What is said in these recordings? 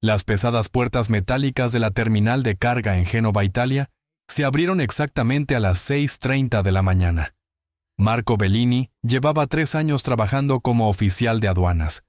Las pesadas puertas metálicas de la terminal de carga en Génova, Italia, se abrieron exactamente a las 6:30 de la mañana. Marco Bellini llevaba 3 años trabajando como oficial de aduanas.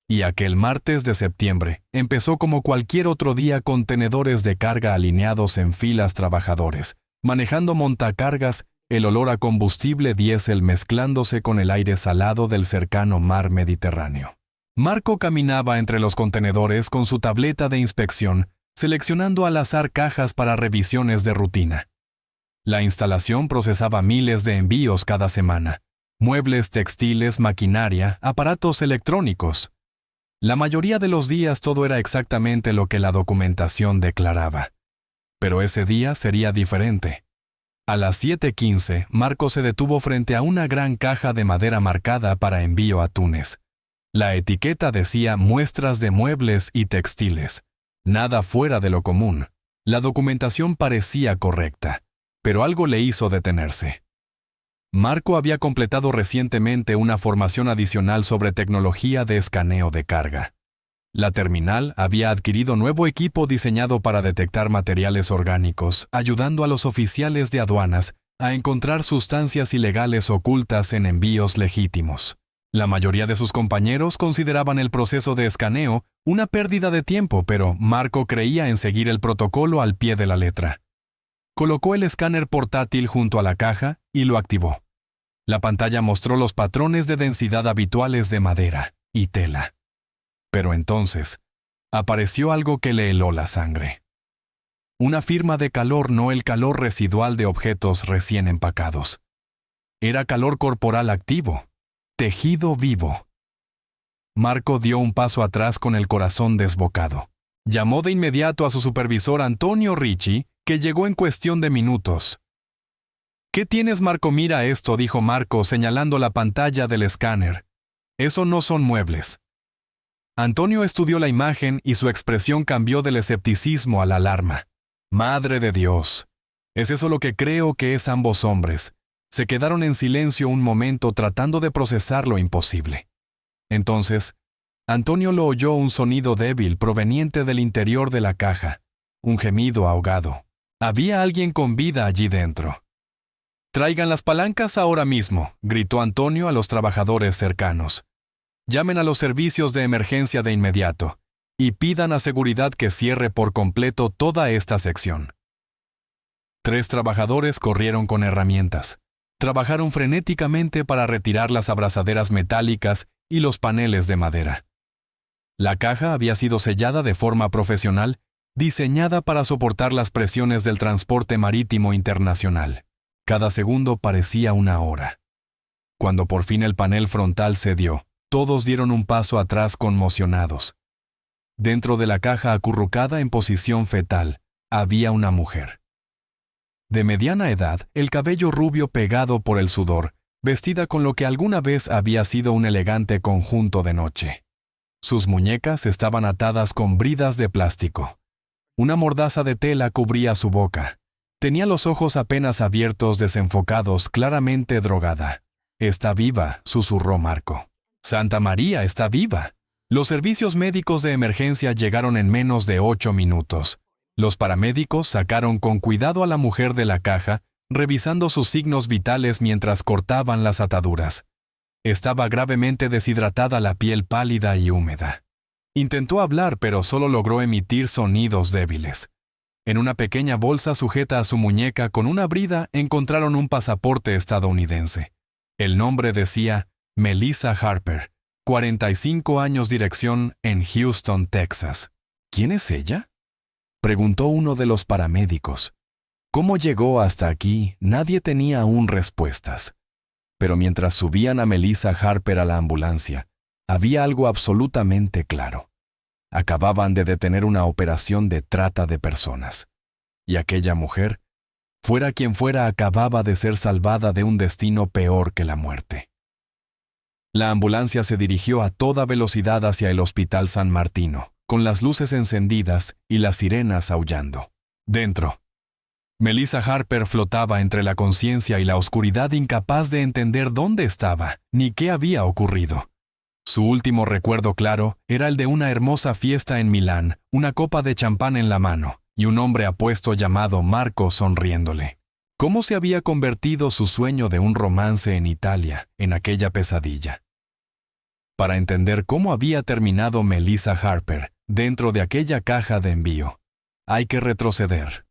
Y aquel martes de septiembre empezó como cualquier otro día con tenedores de carga alineados en filas trabajadores, manejando montacargas, el olor a combustible diésel mezclándose con el aire salado del cercano mar Mediterráneo. Marco caminaba entre los contenedores con su tableta de inspección, seleccionando al azar cajas para revisiones de rutina. La instalación procesaba miles de envíos cada semana: muebles, textiles, maquinaria, aparatos electrónicos. La mayoría de los días todo era exactamente lo que la documentación declaraba. Pero ese día sería diferente. A las 7:15, Marco se detuvo frente a una gran caja de madera marcada para envío a Túnez. La etiqueta decía muestras de muebles y textiles. Nada fuera de lo común. La documentación parecía correcta, pero algo le hizo detenerse. Marco había completado recientemente una formación adicional sobre tecnología de escaneo de carga. La terminal había adquirido nuevo equipo diseñado para detectar materiales orgánicos, ayudando a los oficiales de aduanas a encontrar sustancias ilegales ocultas en envíos legítimos. La mayoría de sus compañeros consideraban el proceso de escaneo una pérdida de tiempo, pero Marco creía en seguir el protocolo al pie de la letra. Colocó el escáner portátil junto a la caja y lo activó. La pantalla mostró los patrones de densidad habituales de madera y tela. Pero entonces, apareció algo que le heló la sangre. Una firma de calor, no el calor residual de objetos recién empacados. Era calor corporal activo. Tejido vivo. Marco dio un paso atrás con el corazón desbocado. Llamó de inmediato a su supervisor Antonio Ricci, que llegó en cuestión de minutos. «¿Qué tienes, Marco? Mira esto», dijo Marco, señalando la pantalla del escáner. «Eso no son muebles». Antonio estudió la imagen y su expresión cambió del escepticismo a la alarma. «Madre de Dios. ¿Es eso lo que creo que es ambos hombres?» Se quedaron en silencio un momento tratando de procesar lo imposible. Entonces, Antonio lo oyó, un sonido débil proveniente del interior de la caja, un gemido ahogado. Había alguien con vida allí dentro. «Traigan las palancas ahora mismo», gritó Antonio a los trabajadores cercanos. «Llamen a los servicios de emergencia de inmediato y pidan a seguridad que cierre por completo toda esta sección». 3 trabajadores corrieron con herramientas. Trabajaron frenéticamente para retirar las abrazaderas metálicas y los paneles de madera. La caja había sido sellada de forma profesional, diseñada para soportar las presiones del transporte marítimo internacional. Cada segundo parecía una hora. Cuando por fin el panel frontal cedió, todos dieron un paso atrás conmocionados. Dentro de la caja, acurrucada en posición fetal, había una mujer. De mediana edad, el cabello rubio pegado por el sudor, vestida con lo que alguna vez había sido un elegante conjunto de noche. Sus muñecas estaban atadas con bridas de plástico. Una mordaza de tela cubría su boca. Tenía los ojos apenas abiertos, desenfocados, claramente drogada. «Está viva», susurró Marco. «Santa María, está viva». Los servicios médicos de emergencia llegaron en menos de 8 minutos. Los paramédicos sacaron con cuidado a la mujer de la caja, revisando sus signos vitales mientras cortaban las ataduras. Estaba gravemente deshidratada, la piel pálida y húmeda. Intentó hablar, pero solo logró emitir sonidos débiles. En una pequeña bolsa sujeta a su muñeca con una brida encontraron un pasaporte estadounidense. El nombre decía Melissa Harper, 45 años, dirección en Houston, Texas. ¿Quién es ella?, preguntó uno de los paramédicos. ¿Cómo llegó hasta aquí? Nadie tenía aún respuestas. Pero mientras subían a Melissa Harper a la ambulancia, había algo absolutamente claro. Acababan de detener una operación de trata de personas. Y aquella mujer, fuera quien fuera, acababa de ser salvada de un destino peor que la muerte. La ambulancia se dirigió a toda velocidad hacia el Hospital San Martino, con las luces encendidas y las sirenas aullando. Dentro, Melissa Harper flotaba entre la conciencia y la oscuridad, incapaz de entender dónde estaba ni qué había ocurrido. Su último recuerdo claro era el de una hermosa fiesta en Milán, una copa de champán en la mano, y un hombre apuesto llamado Marco sonriéndole. ¿Cómo se había convertido su sueño de un romance en Italia en aquella pesadilla? Para entender cómo había terminado Melissa Harper dentro de aquella caja de envío, hay que retroceder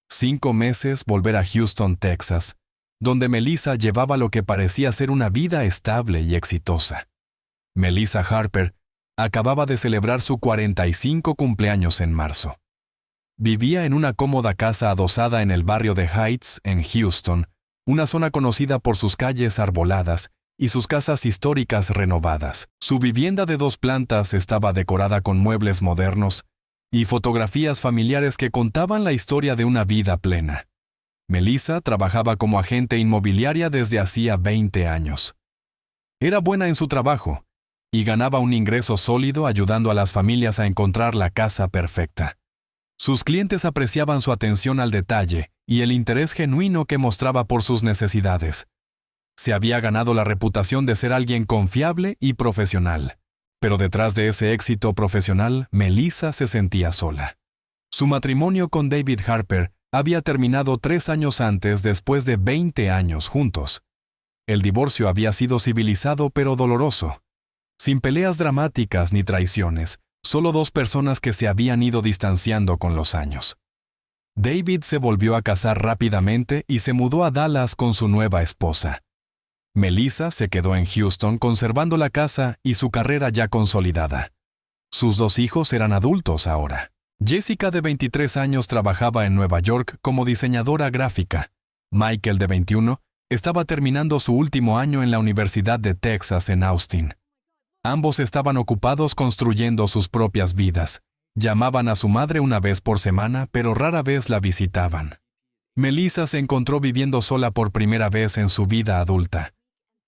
5 meses, volver a Houston, Texas, donde Melissa llevaba lo que parecía ser una vida estable y exitosa. Melissa Harper acababa de celebrar su 45 cumpleaños en marzo. Vivía en una cómoda casa adosada en el barrio de Heights, en Houston, una zona conocida por sus calles arboladas y sus casas históricas renovadas. Su vivienda de 2 plantas estaba decorada con muebles modernos y fotografías familiares que contaban la historia de una vida plena. Melissa trabajaba como agente inmobiliaria desde hacía 20 años. Era buena en su trabajo y ganaba un ingreso sólido ayudando a las familias a encontrar la casa perfecta. Sus clientes apreciaban su atención al detalle y el interés genuino que mostraba por sus necesidades. Se había ganado la reputación de ser alguien confiable y profesional. Pero detrás de ese éxito profesional, Melissa se sentía sola. Su matrimonio con David Harper había terminado 3 años antes después de 20 años juntos. El divorcio había sido civilizado pero doloroso. Sin peleas dramáticas ni traiciones, solo 2 personas que se habían ido distanciando con los años. David se volvió a casar rápidamente y se mudó a Dallas con su nueva esposa. Melissa se quedó en Houston conservando la casa y su carrera ya consolidada. Sus 2 hijos eran adultos ahora. Jessica, de 23 años, trabajaba en Nueva York como diseñadora gráfica. Michael, de 21, estaba terminando su último año en la Universidad de Texas en Austin. Ambos estaban ocupados construyendo sus propias vidas. Llamaban a su madre una vez por semana, pero rara vez la visitaban. Melissa se encontró viviendo sola por primera vez en su vida adulta.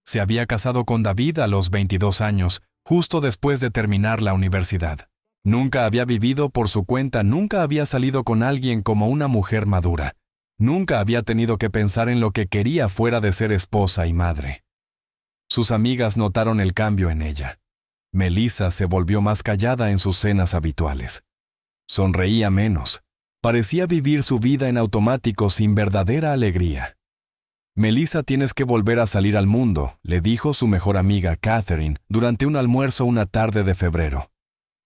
Se había casado con David a los 22 años, justo después de terminar la universidad. Nunca había vivido por su cuenta, nunca había salido con alguien como una mujer madura. Nunca había tenido que pensar en lo que quería fuera de ser esposa y madre. Sus amigas notaron el cambio en ella. Melissa se volvió más callada en sus cenas habituales. Sonreía menos. Parecía vivir su vida en automático sin verdadera alegría. Melissa, tienes que volver a salir al mundo, le dijo su mejor amiga Catherine durante un almuerzo una tarde de febrero.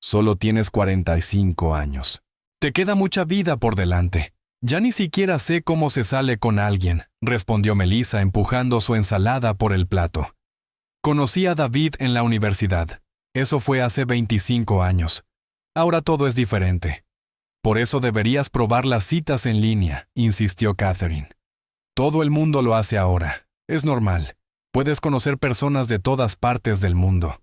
Solo tienes 45 años. Te queda mucha vida por delante. Ya ni siquiera sé cómo se sale con alguien, respondió Melissa empujando su ensalada por el plato. Conocí a David en la universidad. Eso fue hace 25 años. Ahora todo es diferente. Por eso deberías probar las citas en línea, insistió Catherine. Todo el mundo lo hace ahora. Es normal. Puedes conocer personas de todas partes del mundo.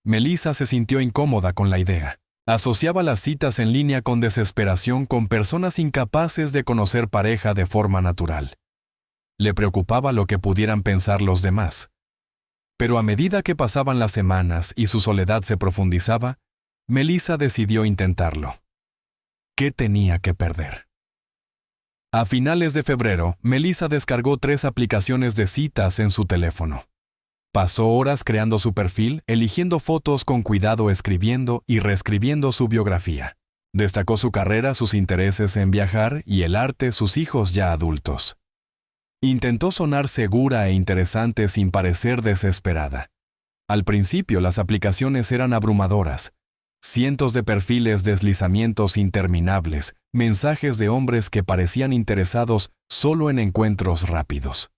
Melissa se sintió incómoda con la idea. Asociaba las citas en línea con desesperación con personas incapaces de conocer pareja de forma natural. Le preocupaba lo que pudieran pensar los demás. Pero a medida que pasaban las semanas y su soledad se profundizaba, Melissa decidió intentarlo. ¿Qué tenía que perder? A finales de febrero, Melissa descargó 3 aplicaciones de citas en su teléfono. Pasó horas creando su perfil, eligiendo fotos con cuidado, escribiendo y reescribiendo su biografía. Destacó su carrera, sus intereses en viajar y el arte, sus hijos ya adultos. Intentó sonar segura e interesante sin parecer desesperada. Al principio las aplicaciones eran abrumadoras. Cientos de perfiles, deslizamientos interminables, mensajes de hombres que parecían interesados solo en encuentros rápidos.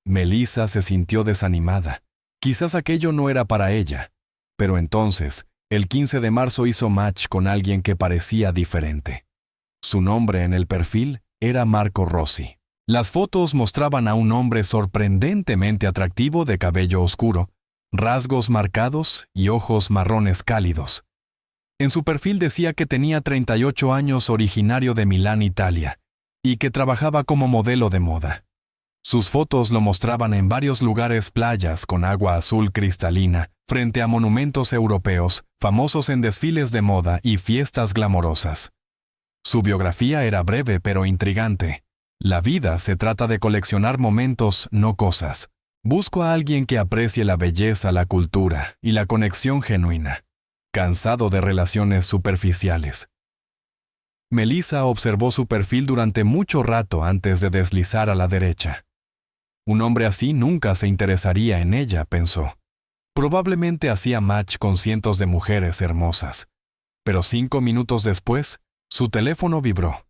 Melissa se sintió desanimada. Quizás aquello no era para ella. Pero entonces, el 15 de marzo hizo match con alguien que parecía diferente. Su nombre en el perfil era Marco Rossi. Las fotos mostraban a un hombre sorprendentemente atractivo de cabello oscuro, rasgos marcados y ojos marrones cálidos. En su perfil decía que tenía 38 años, originario de Milán, Italia, y que trabajaba como modelo de moda. Sus fotos lo mostraban en varios lugares, playas con agua azul cristalina, frente a monumentos europeos, famosos en desfiles de moda y fiestas glamorosas. Su biografía era breve pero intrigante. La vida se trata de coleccionar momentos, no cosas. Busco a alguien que aprecie la belleza, la cultura y la conexión genuina. Cansado de relaciones superficiales. Melissa observó su perfil durante mucho rato antes de deslizar a la derecha. Un hombre así nunca se interesaría en ella, pensó. Probablemente hacía match con cientos de mujeres hermosas. Pero 5 minutos después, su teléfono vibró.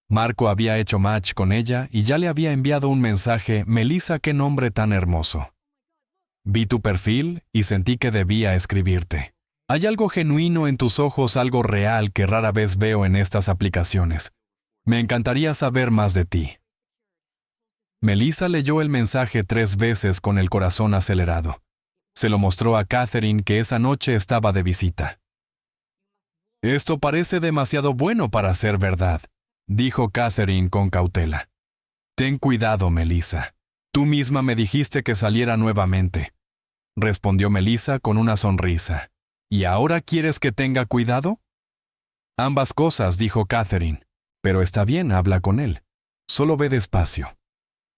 Marco había hecho match con ella y ya le había enviado un mensaje: Melissa, qué nombre tan hermoso. Vi tu perfil y sentí que debía escribirte. Hay algo genuino en tus ojos, algo real que rara vez veo en estas aplicaciones. Me encantaría saber más de ti. Melissa leyó el mensaje 3 veces con el corazón acelerado. Se lo mostró a Catherine, que esa noche estaba de visita. Esto parece demasiado bueno para ser verdad, dijo Catherine con cautela. Ten cuidado, Melissa. Tú misma me dijiste que saliera nuevamente, respondió Melissa con una sonrisa. ¿Y ahora quieres que tenga cuidado? Ambas cosas, dijo Catherine. Pero está bien, habla con él. Solo ve despacio.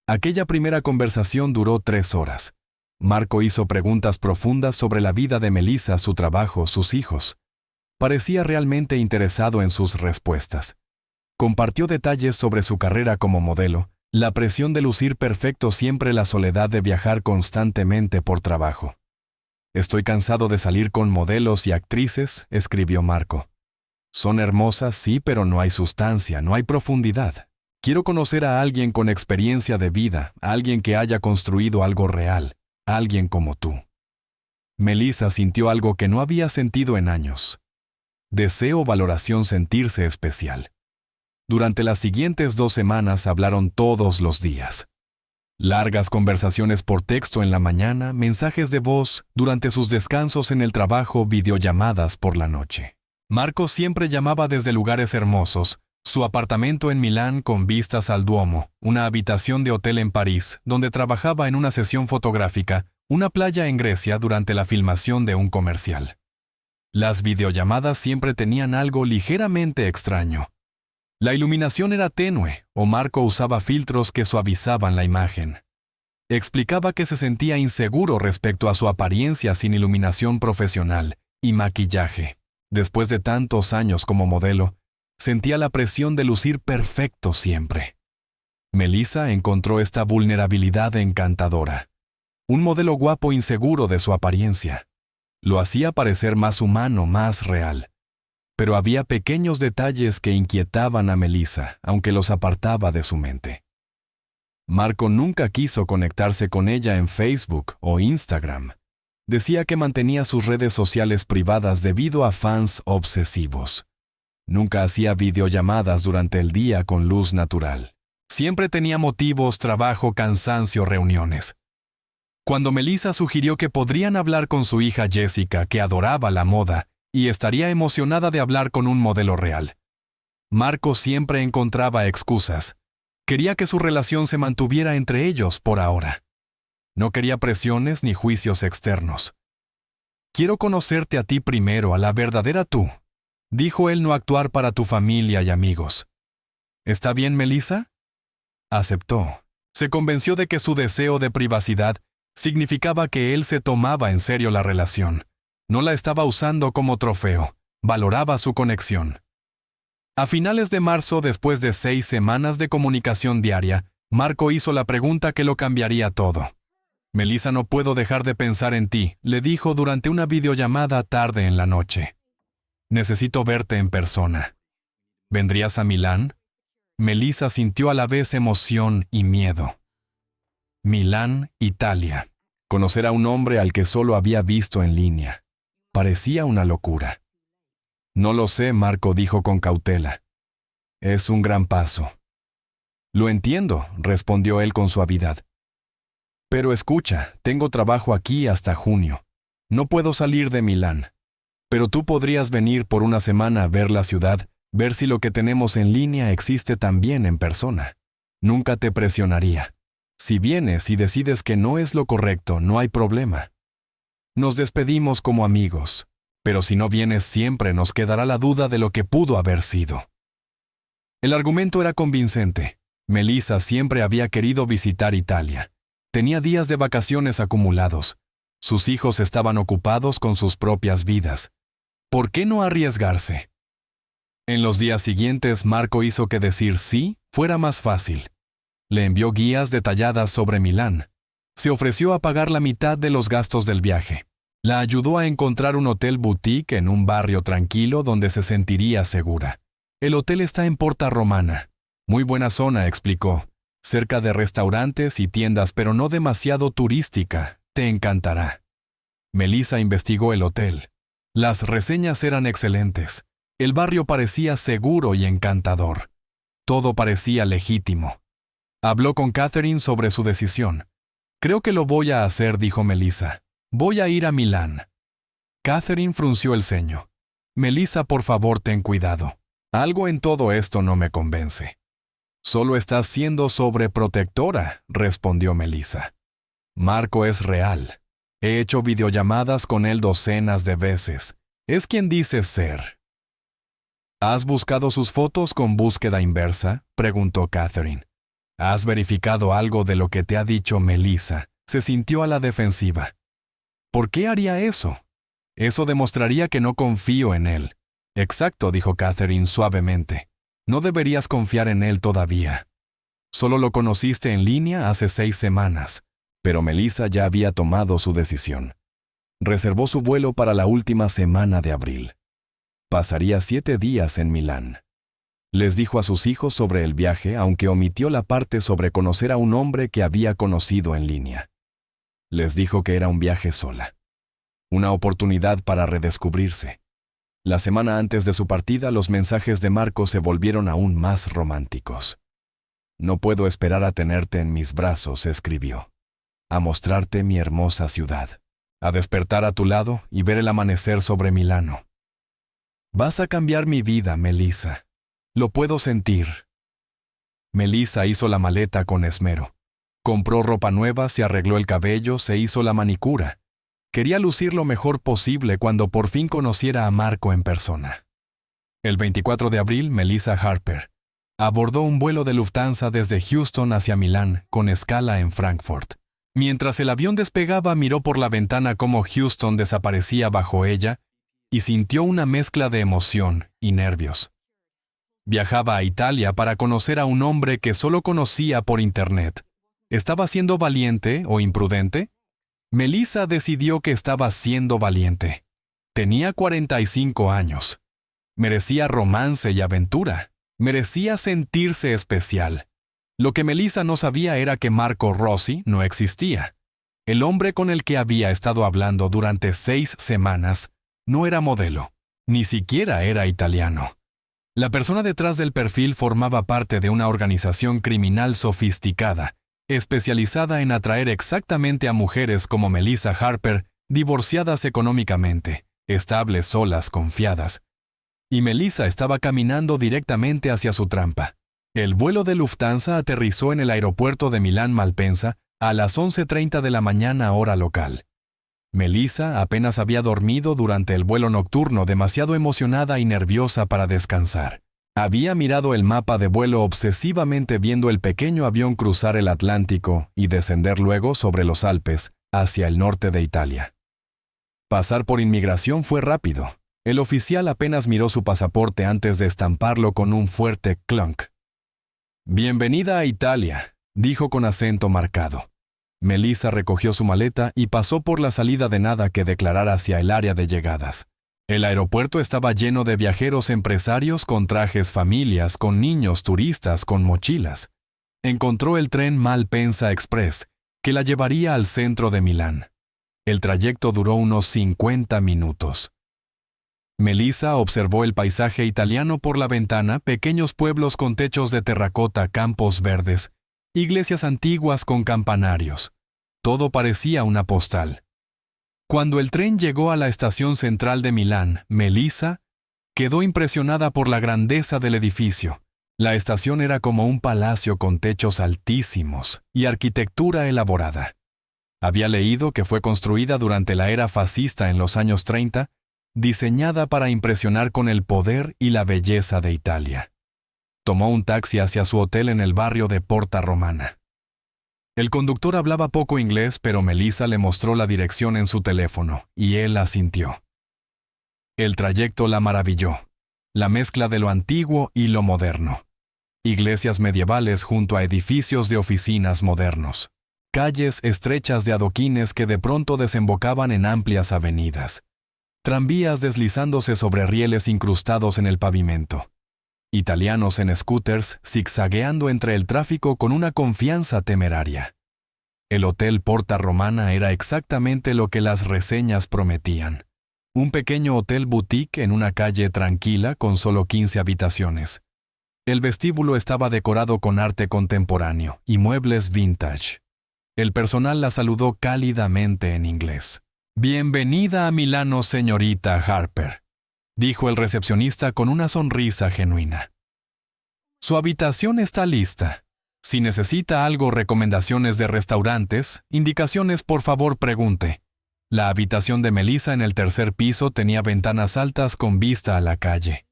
Aquella primera conversación duró 3 horas. Marco hizo preguntas profundas sobre la vida de Melissa, su trabajo, sus hijos. Parecía realmente interesado en sus respuestas. Compartió detalles sobre su carrera como modelo, la presión de lucir perfecto siempre, la soledad de viajar constantemente por trabajo. Estoy cansado de salir con modelos y actrices, escribió Marco. Son hermosas, sí, pero no hay sustancia, no hay profundidad. Quiero conocer a alguien con experiencia de vida, alguien que haya construido algo real, alguien como tú. Melissa sintió algo que no había sentido en años. Deseo, valoración, sentirse especial. Durante las siguientes 2 semanas hablaron todos los días. Largas conversaciones por texto en la mañana, mensajes de voz, durante sus descansos en el trabajo, videollamadas por la noche. Marco siempre llamaba desde lugares hermosos: su apartamento en Milán con vistas al Duomo, una habitación de hotel en París, donde trabajaba en una sesión fotográfica, una playa en Grecia durante la filmación de un comercial. Las videollamadas siempre tenían algo ligeramente extraño. La iluminación era tenue, o Marco usaba filtros que suavizaban la imagen. Explicaba que se sentía inseguro respecto a su apariencia sin iluminación profesional y maquillaje. Después de tantos años como modelo, sentía la presión de lucir perfecto siempre. Melissa encontró esta vulnerabilidad encantadora. Un modelo guapo inseguro de su apariencia. Lo hacía parecer más humano, más real. Pero había pequeños detalles que inquietaban a Melissa, aunque los apartaba de su mente. Marco nunca quiso conectarse con ella en Facebook o Instagram. Decía que mantenía sus redes sociales privadas debido a fans obsesivos. Nunca hacía videollamadas durante el día con luz natural. Siempre tenía motivos: trabajo, cansancio, reuniones. Cuando Melissa sugirió que podrían hablar con su hija Jessica, que adoraba la moda, y estaría emocionada de hablar con un modelo real, Marco siempre encontraba excusas. Quería que su relación se mantuviera entre ellos por ahora. No quería presiones ni juicios externos. Quiero conocerte a ti primero, a la verdadera tú, dijo él, no actuar para tu familia y amigos. ¿Está bien, Melissa? Aceptó. Se convenció de que su deseo de privacidad significaba que él se tomaba en serio la relación. No la estaba usando como trofeo, valoraba su conexión. A finales de marzo, después de 6 semanas de comunicación diaria, Marco hizo la pregunta que lo cambiaría todo. Melissa, no puedo dejar de pensar en ti, le dijo durante una videollamada tarde en la noche. Necesito verte en persona. ¿Vendrías a Milán? Melissa sintió a la vez emoción y miedo. Milán, Italia. Conocer a un hombre al que solo había visto en línea. Parecía una locura. No lo sé, Marco dijo con cautela. Es un gran paso. Lo entiendo, respondió él con suavidad. Pero escucha, tengo trabajo aquí hasta junio. No puedo salir de Milán. Pero tú podrías venir por una semana a ver la ciudad, ver si lo que tenemos en línea existe también en persona. Nunca te presionaría. Si vienes y decides que no es lo correcto, no hay problema. Nos despedimos como amigos, pero si no vienes siempre nos quedará la duda de lo que pudo haber sido. El argumento era convincente. Melissa siempre había querido visitar Italia. Tenía días de vacaciones acumulados. Sus hijos estaban ocupados con sus propias vidas. ¿Por qué no arriesgarse? En los días siguientes, Marco hizo que decir sí fuera más fácil. Le envió guías detalladas sobre Milán. Se ofreció a pagar la mitad de los gastos del viaje. La ayudó a encontrar un hotel boutique en un barrio tranquilo donde se sentiría segura. El hotel está en Porta Romana. Muy buena zona, explicó. Cerca de restaurantes y tiendas, pero no demasiado turística. Te encantará. Melissa investigó el hotel. Las reseñas eran excelentes. El barrio parecía seguro y encantador. Todo parecía legítimo. Habló con Catherine sobre su decisión. Creo que lo voy a hacer, dijo Melissa. Voy a ir a Milán. Catherine frunció el ceño. Melissa, por favor, ten cuidado. Algo en todo esto no me convence. Solo estás siendo sobreprotectora, respondió Melissa. Marco es real. He hecho videollamadas con él docenas de veces. Es quien dices ser. ¿Has buscado sus fotos con búsqueda inversa?, preguntó Catherine. ¿Has verificado algo de lo que te ha dicho Melissa? Se sintió a la defensiva. ¿Por qué haría eso? Eso demostraría que no confío en él. Exacto, dijo Catherine suavemente. No deberías confiar en él todavía. Solo lo conociste en línea hace 6 semanas, pero Melissa ya había tomado su decisión. Reservó su vuelo para la última semana de abril. Pasaría 7 días en Milán. Les dijo a sus hijos sobre el viaje, aunque omitió la parte sobre conocer a un hombre que había conocido en línea. Les dijo que era un viaje sola. Una oportunidad para redescubrirse. La semana antes de su partida, los mensajes de Marco se volvieron aún más románticos. No puedo esperar a tenerte en mis brazos, escribió. A mostrarte mi hermosa ciudad. A despertar a tu lado y ver el amanecer sobre Milano. Vas a cambiar mi vida, Melissa. Lo puedo sentir. Melissa hizo la maleta con esmero. Compró ropa nueva, se arregló el cabello, se hizo la manicura. Quería lucir lo mejor posible cuando por fin conociera a Marco en persona. El 24 de abril, Melissa Harper abordó un vuelo de Lufthansa desde Houston hacia Milán, con escala en Frankfurt. Mientras el avión despegaba, miró por la ventana cómo Houston desaparecía bajo ella y sintió una mezcla de emoción y nervios. Viajaba a Italia para conocer a un hombre que solo conocía por internet. ¿Estaba siendo valiente o imprudente? Melissa decidió que estaba siendo valiente. Tenía 45 años. Merecía romance y aventura. Merecía sentirse especial. Lo que Melissa no sabía era que Marco Rossi no existía. El hombre con el que había estado hablando durante 6 semanas no era modelo, ni siquiera era italiano. La persona detrás del perfil formaba parte de una organización criminal sofisticada, especializada en atraer exactamente a mujeres como Melissa Harper, divorciadas económicamente, estables, solas, confiadas. Y Melissa estaba caminando directamente hacia su trampa. El vuelo de Lufthansa aterrizó en el aeropuerto de Milán Malpensa a las 11:30 de la mañana hora local. Melissa apenas había dormido durante el vuelo nocturno, demasiado emocionada y nerviosa para descansar. Había mirado el mapa de vuelo obsesivamente viendo el pequeño avión cruzar el Atlántico y descender luego sobre los Alpes, hacia el norte de Italia. Pasar por inmigración fue rápido. El oficial apenas miró su pasaporte antes de estamparlo con un fuerte clunk. «Bienvenida a Italia», dijo con acento marcado. Melissa recogió su maleta y pasó por la salida de nada que declarar hacia el área de llegadas. El aeropuerto estaba lleno de viajeros empresarios con trajes, familias, con niños, turistas, con mochilas. Encontró el tren Malpensa Express, que la llevaría al centro de Milán. El trayecto duró unos 50 minutos. Melissa observó el paisaje italiano por la ventana, pequeños pueblos con techos de terracota, campos verdes, iglesias antiguas con campanarios. Todo parecía una postal. Cuando el tren llegó a la estación central de Milán, Melissa quedó impresionada por la grandeza del edificio. La estación era como un palacio con techos altísimos y arquitectura elaborada. Había leído que fue construida durante la era fascista en los años 30, diseñada para impresionar con el poder y la belleza de Italia. Tomó un taxi hacia su hotel en el barrio de Porta Romana. El conductor hablaba poco inglés, pero Melissa le mostró la dirección en su teléfono, y él asintió. El trayecto la maravilló. La mezcla de lo antiguo y lo moderno. Iglesias medievales junto a edificios de oficinas modernos. Calles estrechas de adoquines que de pronto desembocaban en amplias avenidas. Tranvías deslizándose sobre rieles incrustados en el pavimento. Italianos en scooters zigzagueando entre el tráfico con una confianza temeraria. El Hotel Porta Romana era exactamente lo que las reseñas prometían. Un pequeño hotel boutique en una calle tranquila con solo 15 habitaciones. El vestíbulo estaba decorado con arte contemporáneo y muebles vintage. El personal la saludó cálidamente en inglés. «Bienvenida a Milano, señorita Harper», dijo el recepcionista con una sonrisa genuina. «Su habitación está lista. Si necesita algo, recomendaciones de restaurantes, indicaciones, por favor pregunte». La habitación de Melissa en el tercer piso tenía ventanas altas con vista a la calle.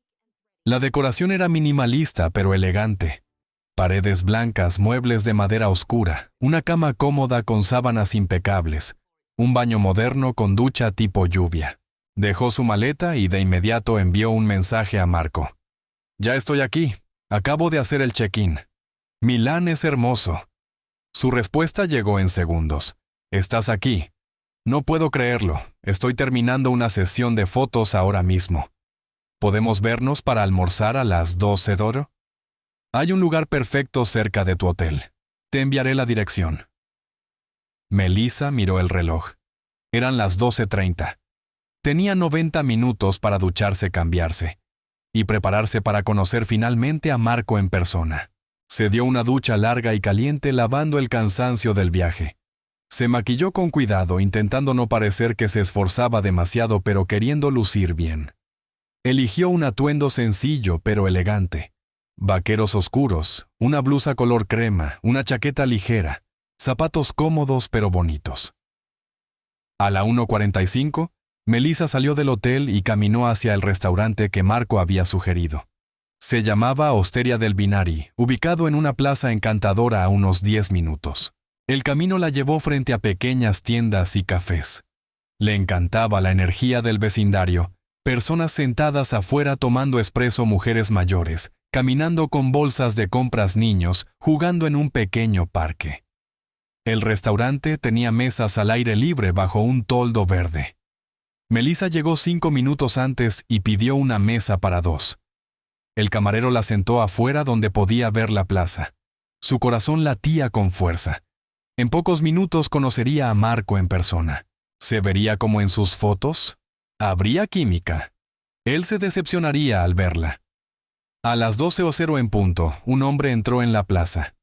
La decoración era minimalista pero elegante. Paredes blancas, muebles de madera oscura, una cama cómoda con sábanas impecables, un baño moderno con ducha tipo lluvia. Dejó su maleta y de inmediato envió un mensaje a Marco. «Ya estoy aquí. Acabo de hacer el check-in. Milán es hermoso». Su respuesta llegó en segundos. «Estás aquí. No puedo creerlo. Estoy terminando una sesión de fotos ahora mismo. ¿Podemos vernos para almorzar a las 12 d'oro? Hay un lugar perfecto cerca de tu hotel. Te enviaré la dirección». Melissa miró el reloj. Eran las 12:30. Tenía 90 minutos para ducharse, cambiarse y prepararse para conocer finalmente a Marco en persona. Se dio una ducha larga y caliente lavando el cansancio del viaje. Se maquilló con cuidado, intentando no parecer que se esforzaba demasiado, pero queriendo lucir bien. Eligió un atuendo sencillo pero elegante. Vaqueros oscuros, una blusa color crema, una chaqueta ligera, zapatos cómodos pero bonitos. A la 1:45, Melissa salió del hotel y caminó hacia el restaurante que Marco había sugerido. Se llamaba Osteria del Binari, ubicado en una plaza encantadora a unos 10 minutos. El camino la llevó frente a pequeñas tiendas y cafés. Le encantaba la energía del vecindario, personas sentadas afuera tomando espresso, mujeres mayores, caminando con bolsas de compras, niños, jugando en un pequeño parque. El restaurante tenía mesas al aire libre bajo un toldo verde. Melissa llegó 5 minutos antes y pidió una mesa para 2. El camarero la sentó afuera donde podía ver la plaza. Su corazón latía con fuerza. En pocos minutos conocería a Marco en persona. ¿Se vería como en sus fotos? ¿Habría química? Él se decepcionaría al verla. A las 12:00 en punto, un hombre entró en la plaza.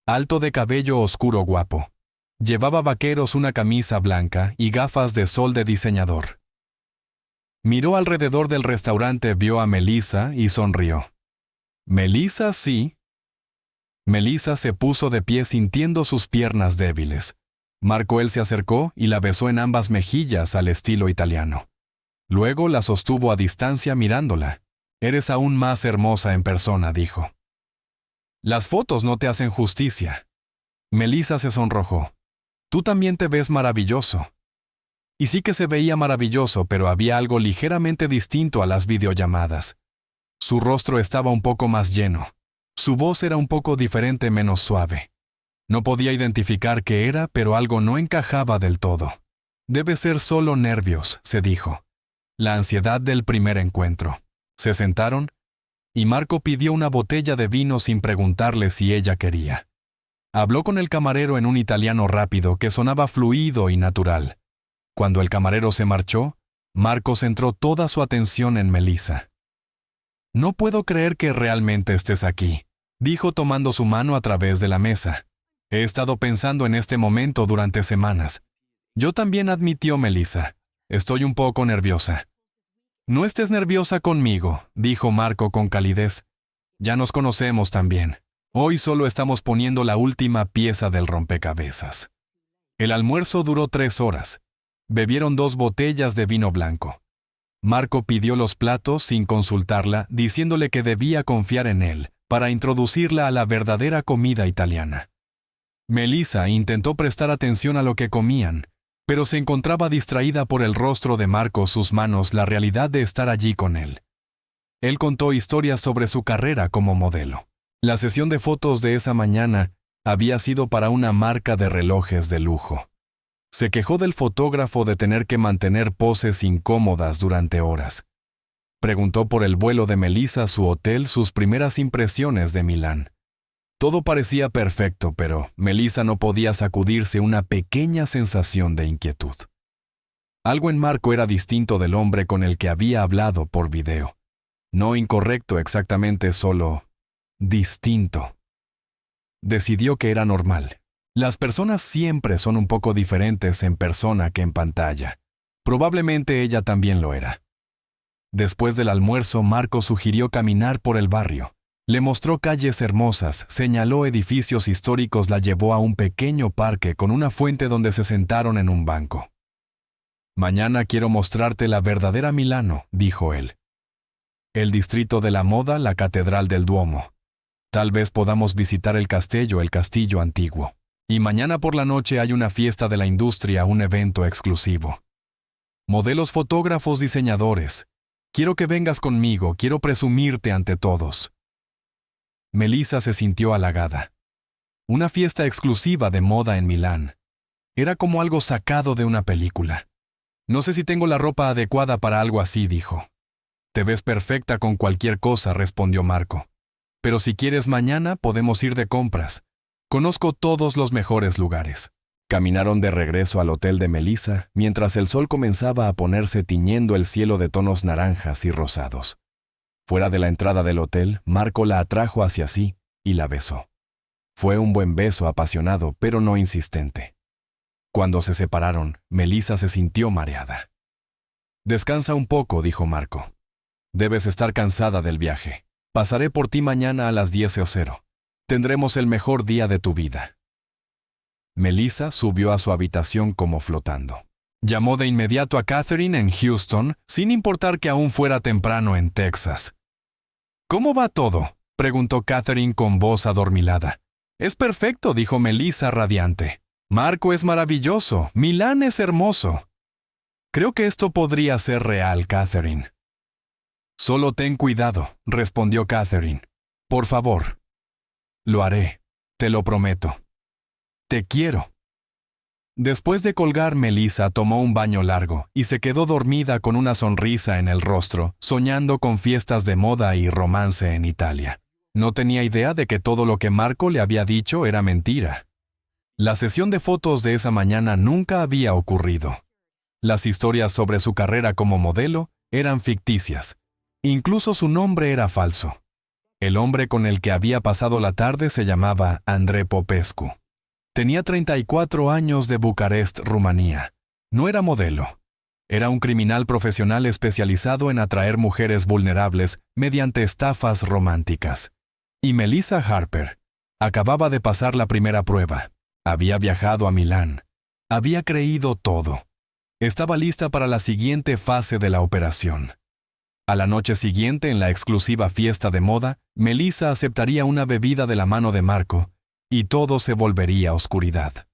Alto, de cabello oscuro, guapo. Llevaba vaqueros, una camisa blanca y gafas de sol de diseñador. Miró alrededor del restaurante, vio a Melissa y sonrió. «¿Melissa, sí?» Melissa se puso de pie sintiendo sus piernas débiles. Marco él se acercó y la besó en ambas mejillas al estilo italiano. Luego la sostuvo a distancia mirándola. «Eres aún más hermosa en persona», dijo. «Las fotos no te hacen justicia». Melissa se sonrojó. «Tú también te ves maravilloso». Y sí que se veía maravilloso, pero había algo ligeramente distinto a las videollamadas. Su rostro estaba un poco más lleno. Su voz era un poco diferente, menos suave. No podía identificar qué era, pero algo no encajaba del todo. «Debe ser solo nervios», se dijo. «La ansiedad del primer encuentro». Se sentaron, y Marco pidió una botella de vino sin preguntarle si ella quería. Habló con el camarero en un italiano rápido que sonaba fluido y natural. Cuando el camarero se marchó, Marco centró toda su atención en Melissa. «No puedo creer que realmente estés aquí», dijo tomando su mano a través de la mesa. «He estado pensando en este momento durante semanas». «Yo también», admitió Melissa. «Estoy un poco nerviosa». «No estés nerviosa conmigo», dijo Marco con calidez. «Ya nos conocemos también. Hoy solo estamos poniendo la última pieza del rompecabezas». El almuerzo duró 3 horas. Bebieron 2 botellas de vino blanco. Marco pidió los platos sin consultarla, diciéndole que debía confiar en él para introducirla a la verdadera comida italiana. Melissa intentó prestar atención a lo que comían, pero se encontraba distraída por el rostro de Marco, sus manos, la realidad de estar allí con él. Él contó historias sobre su carrera como modelo. La sesión de fotos de esa mañana había sido para una marca de relojes de lujo. Se quejó del fotógrafo de tener que mantener poses incómodas durante horas. Preguntó por el vuelo de Melissa, su hotel, sus primeras impresiones de Milán. Todo parecía perfecto, pero Melissa no podía sacudirse una pequeña sensación de inquietud. Algo en Marco era distinto del hombre con el que había hablado por video. No incorrecto exactamente, solo distinto. Decidió que era normal. Las personas siempre son un poco diferentes en persona que en pantalla. Probablemente ella también lo era. Después del almuerzo, Marco sugirió caminar por el barrio. Le mostró calles hermosas, señaló edificios históricos, la llevó a un pequeño parque con una fuente donde se sentaron en un banco. «Mañana quiero mostrarte la verdadera Milano», dijo él. «El distrito de la moda, la catedral del Duomo. Tal vez podamos visitar el castillo antiguo. Y mañana por la noche hay una fiesta de la industria, un evento exclusivo. Modelos, fotógrafos, diseñadores. Quiero que vengas conmigo, quiero presumirte ante todos». Melissa se sintió halagada. Una fiesta exclusiva de moda en Milán. Era como algo sacado de una película. «No sé si tengo la ropa adecuada para algo así», dijo. «Te ves perfecta con cualquier cosa», respondió Marco. «Pero si quieres, mañana podemos ir de compras. Conozco todos los mejores lugares». Caminaron de regreso al hotel de Melissa, mientras el sol comenzaba a ponerse, tiñendo el cielo de tonos naranjas y rosados. Fuera de la entrada del hotel, Marco la atrajo hacia sí y la besó. Fue un buen beso, apasionado, pero no insistente. Cuando se separaron, Melissa se sintió mareada. «Descansa un poco», dijo Marco. «Debes estar cansada del viaje. Pasaré por ti mañana a las 10:00. Tendremos el mejor día de tu vida». Melissa subió a su habitación como flotando. Llamó de inmediato a Catherine en Houston, sin importar que aún fuera temprano en Texas. «¿Cómo va todo?», preguntó Catherine con voz adormilada. «Es perfecto», dijo Melissa radiante. «Marco es maravilloso. Milán es hermoso». «Creo que esto podría ser real, Catherine». «Solo ten cuidado», respondió Catherine. «Por favor». «Lo haré. Te lo prometo». «Te quiero». Después de colgar, Melissa tomó un baño largo y se quedó dormida con una sonrisa en el rostro, soñando con fiestas de moda y romance en Italia. No tenía idea de que todo lo que Marco le había dicho era mentira. La sesión de fotos de esa mañana nunca había ocurrido. Las historias sobre su carrera como modelo eran ficticias. Incluso su nombre era falso. El hombre con el que había pasado la tarde se llamaba André Popescu. Tenía 34 años, de Bucarest, Rumanía. No era modelo. Era un criminal profesional especializado en atraer mujeres vulnerables mediante estafas románticas. Y Melissa Harper acababa de pasar la primera prueba. Había viajado a Milán. Había creído todo. Estaba lista para la siguiente fase de la operación. A la noche siguiente, en la exclusiva fiesta de moda, Melissa aceptaría una bebida de la mano de Marco, y todo se volvería oscuridad.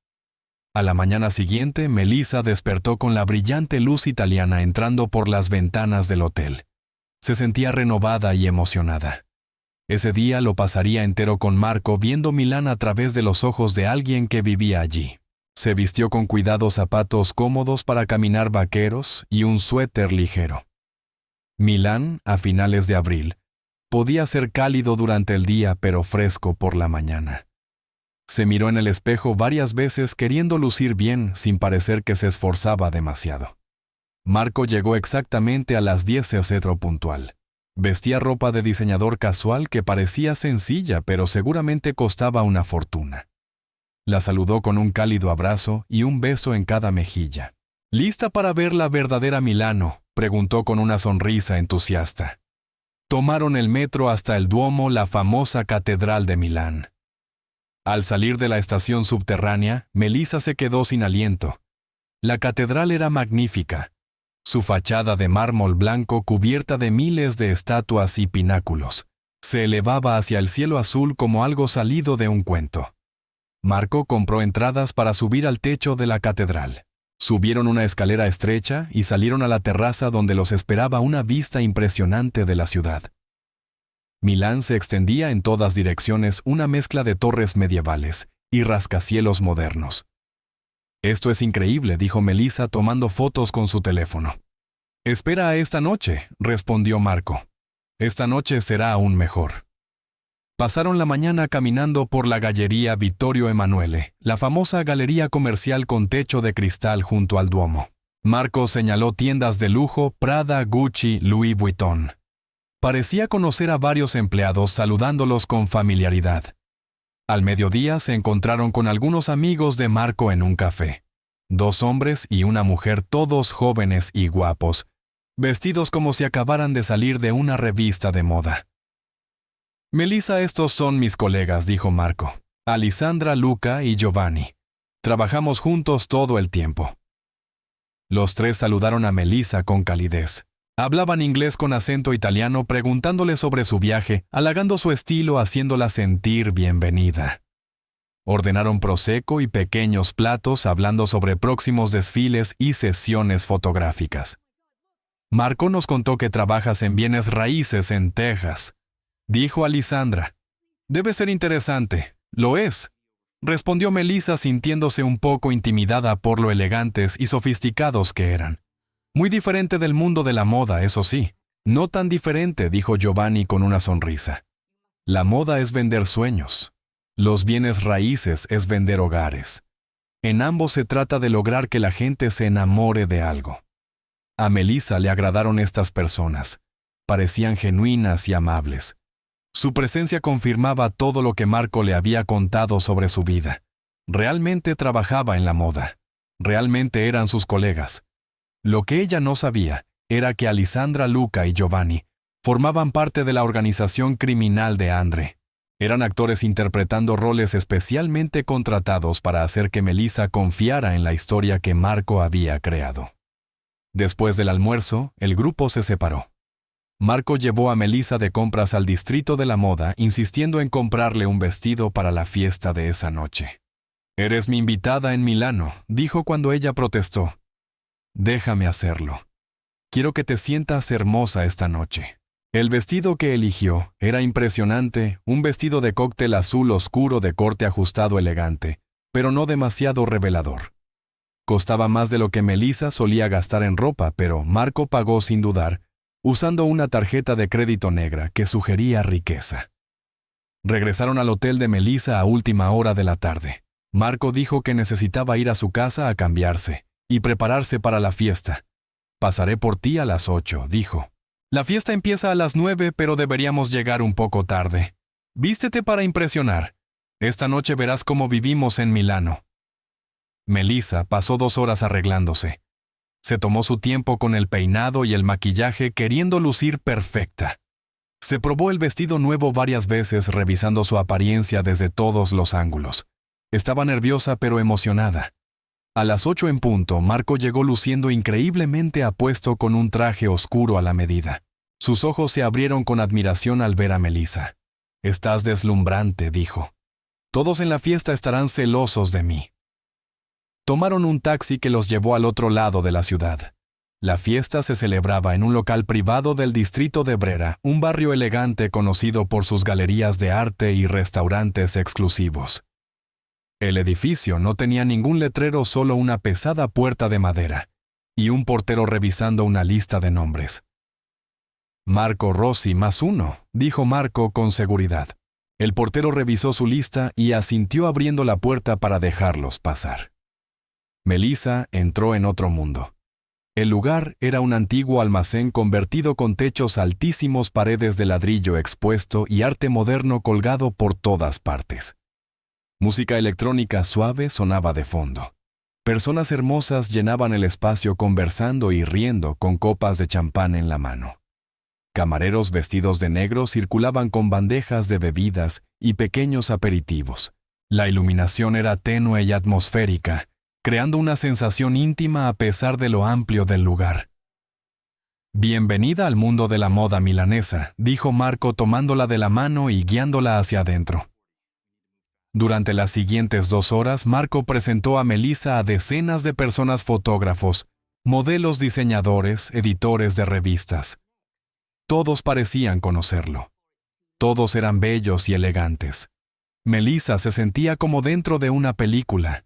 A la mañana siguiente, Melissa despertó con la brillante luz italiana entrando por las ventanas del hotel. Se sentía renovada y emocionada. Ese día lo pasaría entero con Marco, viendo Milán a través de los ojos de alguien que vivía allí. Se vistió con cuidado, zapatos cómodos para caminar, vaqueros y un suéter ligero. Milán, a finales de abril, podía ser cálido durante el día, pero fresco por la mañana. Se miró en el espejo varias veces, queriendo lucir bien, sin parecer que se esforzaba demasiado. Marco llegó exactamente a las 10:00 puntual. Vestía ropa de diseñador casual que parecía sencilla, pero seguramente costaba una fortuna. La saludó con un cálido abrazo y un beso en cada mejilla. «¿Lista para ver la verdadera Milano?», preguntó con una sonrisa entusiasta. Tomaron el metro hasta el Duomo, la famosa catedral de Milán. Al salir de la estación subterránea, Melissa se quedó sin aliento. La catedral era magnífica. Su fachada de mármol blanco, cubierta de miles de estatuas y pináculos, se elevaba hacia el cielo azul como algo salido de un cuento. Marco compró entradas para subir al techo de la catedral. Subieron una escalera estrecha y salieron a la terraza donde los esperaba una vista impresionante de la ciudad. Milán se extendía en todas direcciones, una mezcla de torres medievales y rascacielos modernos. «Esto es increíble», dijo Melissa tomando fotos con su teléfono. «Espera a esta noche», respondió Marco. «Esta noche será aún mejor». Pasaron la mañana caminando por la Galleria Vittorio Emanuele, la famosa galería comercial con techo de cristal junto al Duomo. Marco señaló tiendas de lujo, Prada, Gucci, Louis Vuitton. Parecía conocer a varios empleados saludándolos con familiaridad. Al mediodía se encontraron con algunos amigos de Marco en un café. 2 hombres y una mujer, todos jóvenes y guapos, vestidos como si acabaran de salir de una revista de moda. «Melissa, estos son mis colegas», dijo Marco. «Alessandra, Luca y Giovanni. Trabajamos juntos todo el tiempo». Los 3 saludaron a Melissa con calidez. Hablaban inglés con acento italiano, preguntándole sobre su viaje, halagando su estilo, haciéndola sentir bienvenida. Ordenaron prosecco y pequeños platos, hablando sobre próximos desfiles y sesiones fotográficas. «Marco nos contó que trabajas en bienes raíces en Texas», dijo Alessandra. «Debe ser interesante». «Lo es», respondió Melissa sintiéndose un poco intimidada por lo elegantes y sofisticados que eran. «Muy diferente del mundo de la moda, eso sí». «No tan diferente», dijo Giovanni con una sonrisa. «La moda es vender sueños. Los bienes raíces es vender hogares. En ambos se trata de lograr que la gente se enamore de algo». A Melissa le agradaron estas personas. Parecían genuinas y amables. Su presencia confirmaba todo lo que Marco le había contado sobre su vida. Realmente trabajaba en la moda. Realmente eran sus colegas. Lo que ella no sabía era que Alessandra, Luca y Giovanni formaban parte de la organización criminal de Andre. Eran actores interpretando roles especialmente contratados para hacer que Melissa confiara en la historia que Marco había creado. Después del almuerzo, el grupo se separó. Marco llevó a Melissa de compras al distrito de la moda, insistiendo en comprarle un vestido para la fiesta de esa noche. «Eres mi invitada en Milano», dijo cuando ella protestó. «Déjame hacerlo. Quiero que te sientas hermosa esta noche». El vestido que eligió era impresionante, un vestido de cóctel azul oscuro de corte ajustado elegante, pero no demasiado revelador. Costaba más de lo que Melissa solía gastar en ropa, pero Marco pagó sin dudar, usando una tarjeta de crédito negra que sugería riqueza. Regresaron al hotel de Melissa a última hora de la tarde. Marco dijo que necesitaba ir a su casa a cambiarse y prepararse para la fiesta. «Pasaré por ti a las 8», dijo. «La fiesta empieza a las 9, pero deberíamos llegar un poco tarde. Vístete para impresionar. Esta noche verás cómo vivimos en Milano». Melissa pasó 2 horas arreglándose. Se tomó su tiempo con el peinado y el maquillaje, queriendo lucir perfecta. Se probó el vestido nuevo varias veces, revisando su apariencia desde todos los ángulos. Estaba nerviosa pero emocionada. A las 8 en punto, Marco llegó luciendo increíblemente apuesto con un traje oscuro a la medida. Sus ojos se abrieron con admiración al ver a Melissa. «Estás deslumbrante», dijo. «Todos en la fiesta estarán celosos de mí». Tomaron un taxi que los llevó al otro lado de la ciudad. La fiesta se celebraba en un local privado del distrito de Brera, un barrio elegante conocido por sus galerías de arte y restaurantes exclusivos. El edificio no tenía ningún letrero, solo una pesada puerta de madera y un portero revisando una lista de nombres. «Marco Rossi +1», dijo Marco con seguridad. El portero revisó su lista y asintió abriendo la puerta para dejarlos pasar. Melissa entró en otro mundo. El lugar era un antiguo almacén convertido con techos altísimos, paredes de ladrillo expuesto y arte moderno colgado por todas partes. Música electrónica suave sonaba de fondo. Personas hermosas llenaban el espacio conversando y riendo con copas de champán en la mano. Camareros vestidos de negro circulaban con bandejas de bebidas y pequeños aperitivos. La iluminación era tenue y atmosférica, creando una sensación íntima a pesar de lo amplio del lugar. «Bienvenida al mundo de la moda milanesa», dijo Marco tomándola de la mano y guiándola hacia adentro. Durante las siguientes 2 horas, Marco presentó a Melissa a decenas de personas, fotógrafos, modelos, diseñadores, editores de revistas. Todos parecían conocerlo. Todos eran bellos y elegantes. Melissa se sentía como dentro de una película.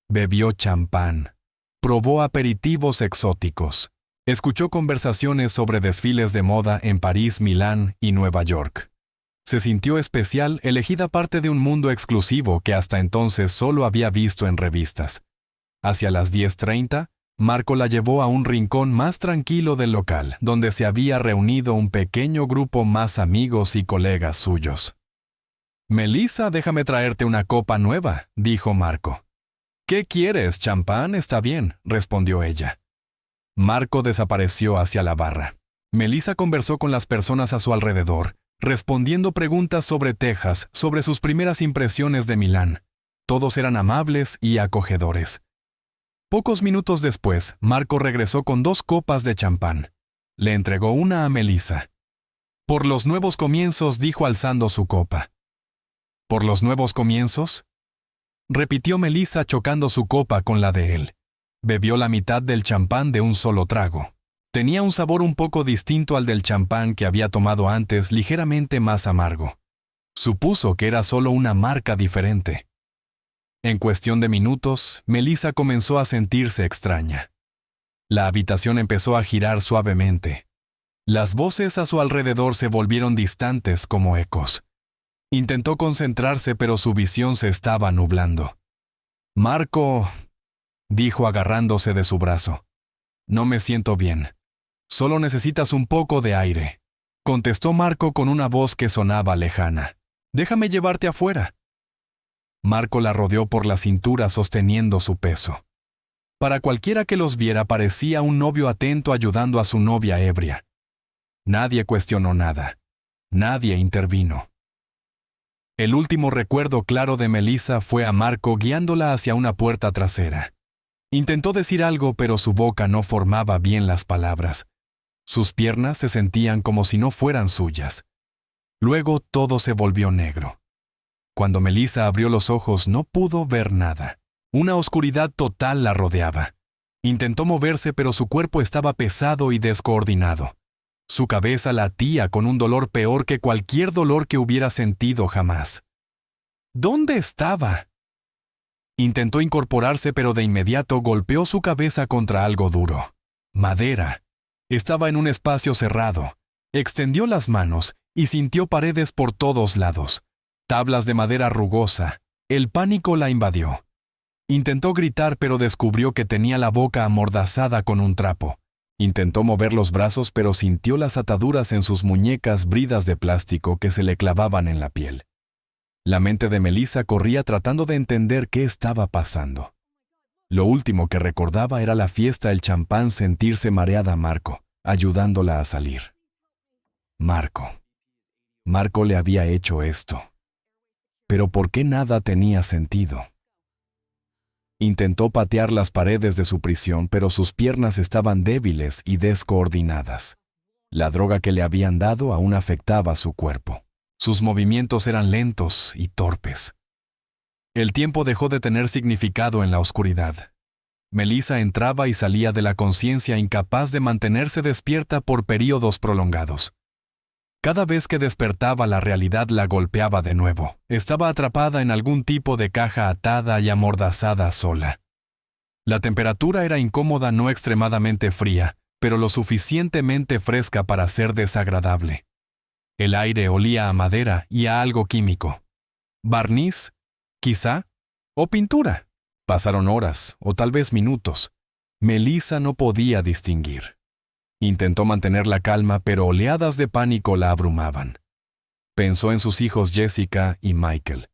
Bebió champán. Probó aperitivos exóticos. Escuchó conversaciones sobre desfiles de moda en París, Milán y Nueva York. Se sintió especial, elegida parte de un mundo exclusivo que hasta entonces solo había visto en revistas. Hacia las 10:30, Marco la llevó a un rincón más tranquilo del local, donde se había reunido un pequeño grupo más amigos y colegas suyos. «Melissa, déjame traerte una copa nueva», dijo Marco. «¿Qué quieres? Champán está bien», respondió ella. Marco desapareció hacia la barra. Melissa conversó con las personas a su alrededor, respondiendo preguntas sobre Texas, sobre sus primeras impresiones de Milán. Todos eran amables y acogedores. Pocos minutos después, Marco regresó con 2 copas de champán. Le entregó una a Melissa. «Por los nuevos comienzos», dijo alzando su copa. «¿Por los nuevos comienzos?», repitió Melissa chocando su copa con la de él. Bebió la mitad del champán de un solo trago. Tenía un sabor un poco distinto al del champán que había tomado antes, ligeramente más amargo. Supuso que era solo una marca diferente. En cuestión de minutos, Melissa comenzó a sentirse extraña. La habitación empezó a girar suavemente. Las voces a su alrededor se volvieron distantes como ecos. Intentó concentrarse, pero su visión se estaba nublando. «Marco», dijo agarrándose de su brazo. «No me siento bien. Solo necesitas un poco de aire», contestó Marco con una voz que sonaba lejana. «Déjame llevarte afuera». Marco la rodeó por la cintura sosteniendo su peso. Para cualquiera que los viera parecía un novio atento ayudando a su novia ebria. Nadie cuestionó nada. Nadie intervino. El último recuerdo claro de Melissa fue a Marco guiándola hacia una puerta trasera. Intentó decir algo, pero su boca no formaba bien las palabras. Sus piernas se sentían como si no fueran suyas. Luego todo se volvió negro. Cuando Melissa abrió los ojos no pudo ver nada. Una oscuridad total la rodeaba. Intentó moverse, pero su cuerpo estaba pesado y descoordinado. Su cabeza latía con un dolor peor que cualquier dolor que hubiera sentido jamás. ¿Dónde estaba? Intentó incorporarse, pero de inmediato golpeó su cabeza contra algo duro. Madera. Estaba en un espacio cerrado. Extendió las manos y sintió paredes por todos lados. Tablas de madera rugosa. El pánico la invadió. Intentó gritar, pero descubrió que tenía la boca amordazada con un trapo. Intentó mover los brazos, pero sintió las ataduras en sus muñecas, bridas de plástico que se le clavaban en la piel. La mente de Melissa corría tratando de entender qué estaba pasando. Lo último que recordaba era la fiesta, el champán, sentirse mareada a Marco, ayudándola a salir. Marco le había hecho esto. Pero ¿por qué nada tenía sentido? Intentó patear las paredes de su prisión, pero sus piernas estaban débiles y descoordinadas. La droga que le habían dado aún afectaba su cuerpo. Sus movimientos eran lentos y torpes. El tiempo dejó de tener significado en la oscuridad. Melissa entraba y salía de la conciencia, incapaz de mantenerse despierta por períodos prolongados. Cada vez que despertaba, la realidad la golpeaba de nuevo. Estaba atrapada en algún tipo de caja, atada y amordazada sola. La temperatura era incómoda, no extremadamente fría, pero lo suficientemente fresca para ser desagradable. El aire olía a madera y a algo químico. ¿Barniz? ¿Quizá? ¿O pintura? Pasaron horas, o tal vez minutos. Melissa no podía distinguir. Intentó mantener la calma, pero oleadas de pánico la abrumaban. Pensó en sus hijos Jessica y Michael.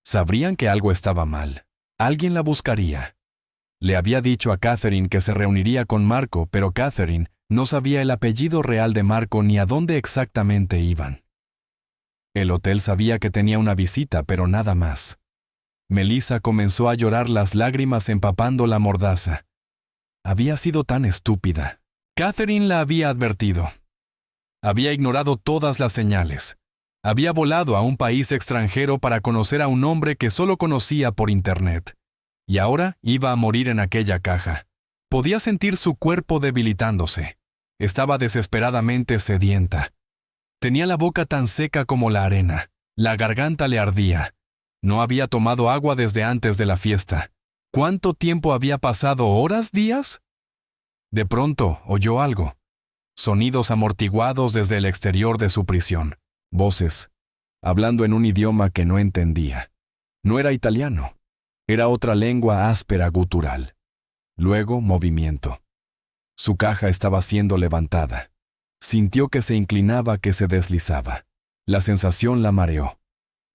Sabrían que algo estaba mal. Alguien la buscaría. Le había dicho a Catherine que se reuniría con Marco, pero Catherine no sabía el apellido real de Marco ni a dónde exactamente iban. El hotel sabía que tenía una visita, pero nada más. Melissa comenzó a llorar, las lágrimas empapando la mordaza. Había sido tan estúpida. Catherine la había advertido. Había ignorado todas las señales. Había volado a un país extranjero para conocer a un hombre que solo conocía por Internet. Y ahora iba a morir en aquella caja. Podía sentir su cuerpo debilitándose. Estaba desesperadamente sedienta. Tenía la boca tan seca como la arena. La garganta le ardía. No había tomado agua desde antes de la fiesta. ¿Cuánto tiempo había pasado? ¿Horas? ¿Días? De pronto oyó algo. Sonidos amortiguados desde el exterior de su prisión. Voces, hablando en un idioma que no entendía. No era italiano. Era otra lengua áspera gutural. Luego, movimiento. Su caja estaba siendo levantada. Sintió que se inclinaba, que se deslizaba. La sensación la mareó.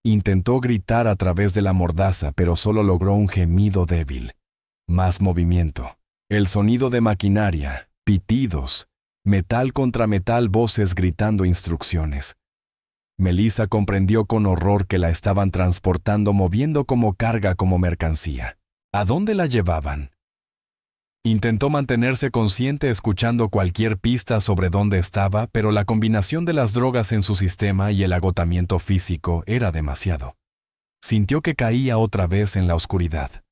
Intentó gritar a través de la mordaza, pero solo logró un gemido débil. Más movimiento. El sonido de maquinaria, pitidos, metal contra metal, voces gritando instrucciones. Melissa comprendió con horror que la estaban transportando, moviendo como carga, como mercancía. ¿A dónde la llevaban? Intentó mantenerse consciente escuchando cualquier pista sobre dónde estaba, pero la combinación de las drogas en su sistema y el agotamiento físico era demasiado. Sintió que caía otra vez en la oscuridad.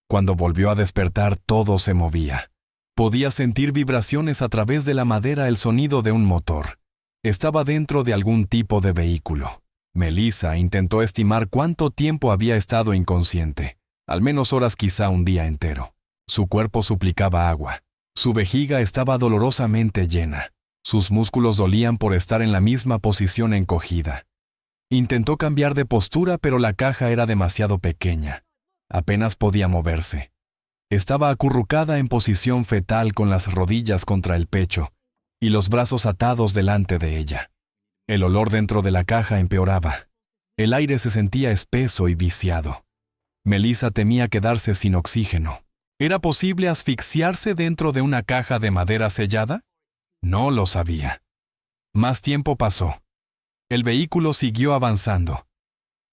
Cuando volvió a despertar, todo se movía. Podía sentir vibraciones a través de la madera, el sonido de un motor. Estaba dentro de algún tipo de vehículo. Melissa intentó estimar cuánto tiempo había estado inconsciente. Al menos horas, quizá un día entero. Su cuerpo suplicaba agua. Su vejiga estaba dolorosamente llena. Sus músculos dolían por estar en la misma posición encogida. Intentó cambiar de postura, pero la caja era demasiado pequeña. Apenas podía moverse. Estaba acurrucada en posición fetal con las rodillas contra el pecho y los brazos atados delante de ella. El olor dentro de la caja empeoraba. El aire se sentía espeso y viciado. Melissa temía quedarse sin oxígeno. ¿Era posible asfixiarse dentro de una caja de madera sellada? No lo sabía. Más tiempo pasó. El vehículo siguió avanzando.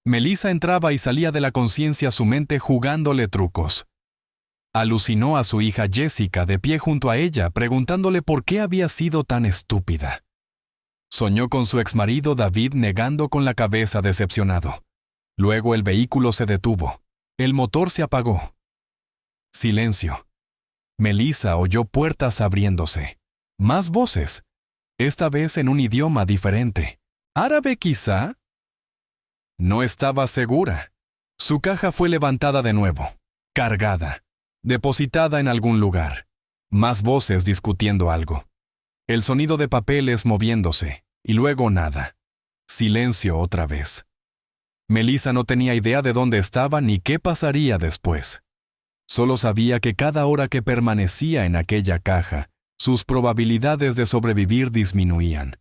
Melissa entraba y salía de la conciencia, su mente jugándole trucos. Alucinó a su hija Jessica de pie junto a ella, preguntándole por qué había sido tan estúpida. Soñó con su exmarido David negando con la cabeza, decepcionado. Luego el vehículo se detuvo. El motor se apagó. Silencio. Melissa oyó puertas abriéndose. Más voces. Esta vez en un idioma diferente. ¿Árabe quizá? No estaba segura. Su caja fue levantada de nuevo. Cargada. Depositada en algún lugar. Más voces discutiendo algo. El sonido de papeles moviéndose. Y luego nada. Silencio otra vez. Melissa no tenía idea de dónde estaba ni qué pasaría después. Solo sabía que cada hora que permanecía en aquella caja, sus probabilidades de sobrevivir disminuían.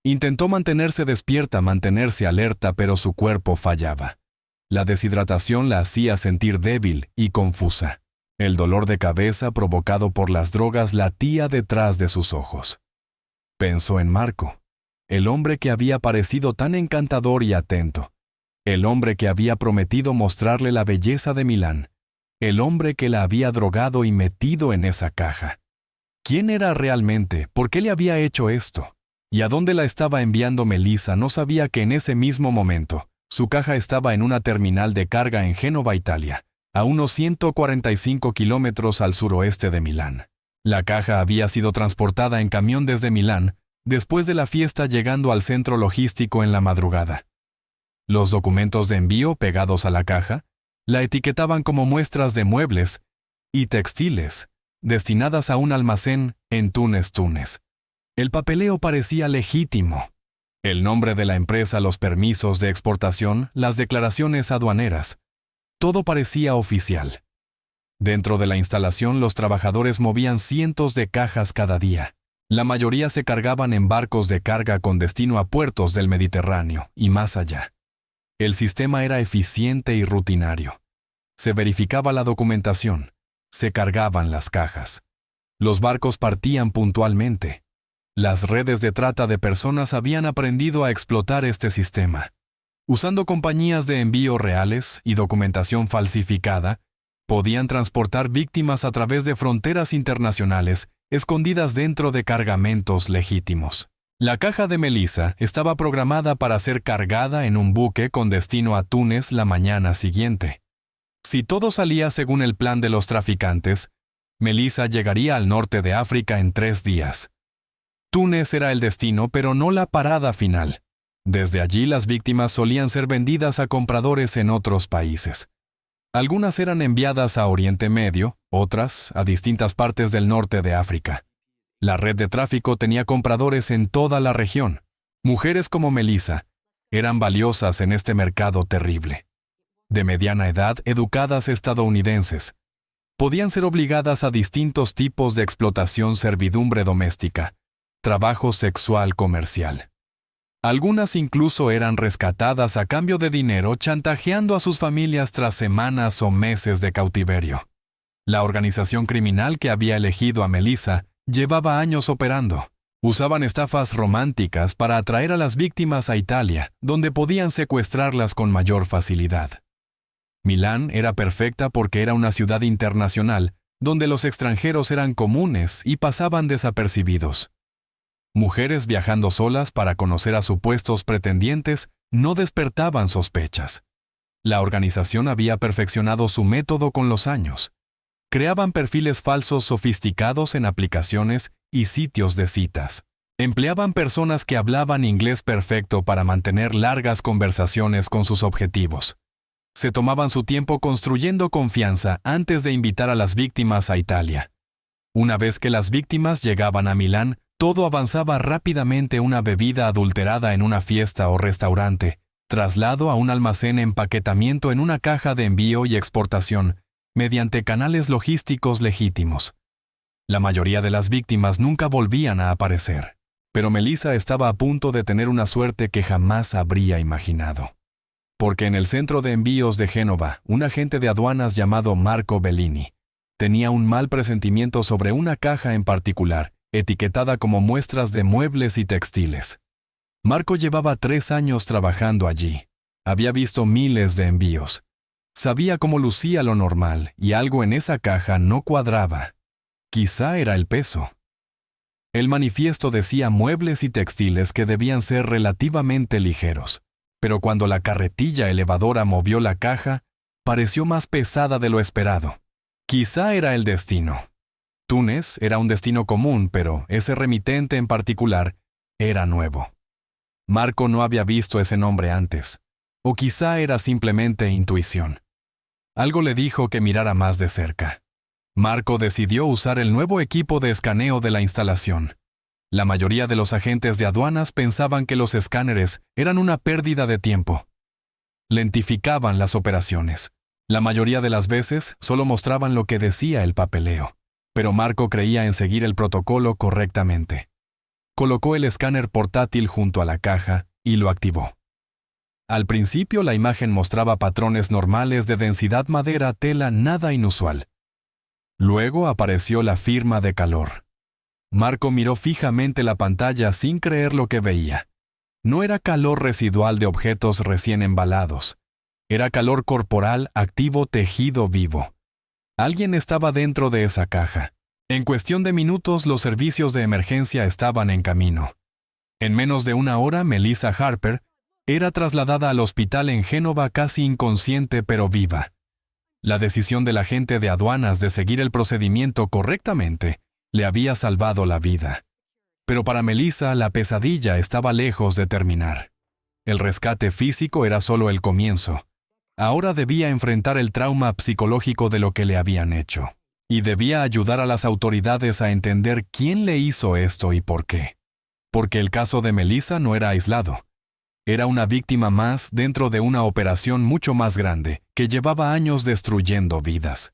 Intentó mantenerse despierta, mantenerse alerta, pero su cuerpo fallaba. La deshidratación la hacía sentir débil y confusa. El dolor de cabeza provocado por las drogas latía detrás de sus ojos. Pensó en Marco, el hombre que había parecido tan encantador y atento, el hombre que había prometido mostrarle la belleza de Milán, el hombre que la había drogado y metido en esa caja. ¿Quién era realmente? ¿Por qué le había hecho esto? ¿Y a dónde la estaba enviando Melissa? No sabía que en ese mismo momento, su caja estaba en una terminal de carga en Génova, Italia, a unos 145 kilómetros al suroeste de Milán. La caja había sido transportada en camión desde Milán, después de la fiesta, llegando al centro logístico en la madrugada. Los documentos de envío pegados a la caja la etiquetaban como muestras de muebles y textiles, destinadas a un almacén en Túnez, Túnez. El papeleo parecía legítimo. El nombre de la empresa, los permisos de exportación, las declaraciones aduaneras. Todo parecía oficial. Dentro de la instalación, los trabajadores movían cientos de cajas cada día. La mayoría se cargaban en barcos de carga con destino a puertos del Mediterráneo y más allá. El sistema era eficiente y rutinario. Se verificaba la documentación. Se cargaban las cajas. Los barcos partían puntualmente. Las redes de trata de personas habían aprendido a explotar este sistema. Usando compañías de envío reales y documentación falsificada, podían transportar víctimas a través de fronteras internacionales escondidas dentro de cargamentos legítimos. La caja de Melissa estaba programada para ser cargada en un buque con destino a Túnez la mañana siguiente. Si todo salía según el plan de los traficantes, Melissa llegaría al norte de África en 3 días. Túnez era el destino, pero no la parada final. Desde allí las víctimas solían ser vendidas a compradores en otros países. Algunas eran enviadas a Oriente Medio, otras a distintas partes del norte de África. La red de tráfico tenía compradores en toda la región. Mujeres como Melissa eran valiosas en este mercado terrible. De mediana edad, educadas estadounidenses, podían ser obligadas a distintos tipos de explotación, servidumbre doméstica, trabajo sexual comercial. Algunas incluso eran rescatadas a cambio de dinero, chantajeando a sus familias tras semanas o meses de cautiverio. La organización criminal que había elegido a Melissa llevaba años operando. Usaban estafas románticas para atraer a las víctimas a Italia, donde podían secuestrarlas con mayor facilidad. Milán era perfecta porque era una ciudad internacional, donde los extranjeros eran comunes y pasaban desapercibidos. Mujeres viajando solas para conocer a supuestos pretendientes no despertaban sospechas. La organización había perfeccionado su método con los años. Creaban perfiles falsos sofisticados en aplicaciones y sitios de citas. Empleaban personas que hablaban inglés perfecto para mantener largas conversaciones con sus objetivos. Se tomaban su tiempo construyendo confianza antes de invitar a las víctimas a Italia. Una vez que las víctimas llegaban a Milán, todo avanzaba rápidamente: una bebida adulterada en una fiesta o restaurante, traslado a un almacén, empaquetamiento en una caja de envío y exportación, mediante canales logísticos legítimos. La mayoría de las víctimas nunca volvían a aparecer, pero Melissa estaba a punto de tener una suerte que jamás habría imaginado. Porque en el centro de envíos de Génova, un agente de aduanas llamado Marco Bellini tenía un mal presentimiento sobre una caja en particular, etiquetada como muestras de muebles y textiles. Marco llevaba 3 años trabajando allí. Había visto miles de envíos. Sabía cómo lucía lo normal, y algo en esa caja no cuadraba. Quizá era el peso. El manifiesto decía muebles y textiles que debían ser relativamente ligeros, pero cuando la carretilla elevadora movió la caja, pareció más pesada de lo esperado. Quizá era el destino. Túnez era un destino común, pero ese remitente en particular era nuevo. Marco no había visto ese nombre antes, o quizá era simplemente intuición. Algo le dijo que mirara más de cerca. Marco decidió usar el nuevo equipo de escaneo de la instalación. La mayoría de los agentes de aduanas pensaban que los escáneres eran una pérdida de tiempo. Lentificaban las operaciones. La mayoría de las veces solo mostraban lo que decía el papeleo. Pero Marco creía en seguir el protocolo correctamente. Colocó el escáner portátil junto a la caja y lo activó. Al principio la imagen mostraba patrones normales de densidad madera, tela, nada inusual. Luego apareció la firma de calor. Marco miró fijamente la pantalla sin creer lo que veía. No era calor residual de objetos recién embalados. Era calor corporal, activo, tejido vivo. Alguien estaba dentro de esa caja. En cuestión de minutos, los servicios de emergencia estaban en camino. En menos de 1 hora, Melissa Harper era trasladada al hospital en Génova casi inconsciente pero viva. La decisión del agente de aduanas de seguir el procedimiento correctamente le había salvado la vida. Pero para Melissa, la pesadilla estaba lejos de terminar. El rescate físico era solo el comienzo. Ahora debía enfrentar el trauma psicológico de lo que le habían hecho. Y debía ayudar a las autoridades a entender quién le hizo esto y por qué. Porque el caso de Melissa no era aislado. Era una víctima más dentro de una operación mucho más grande que llevaba años destruyendo vidas.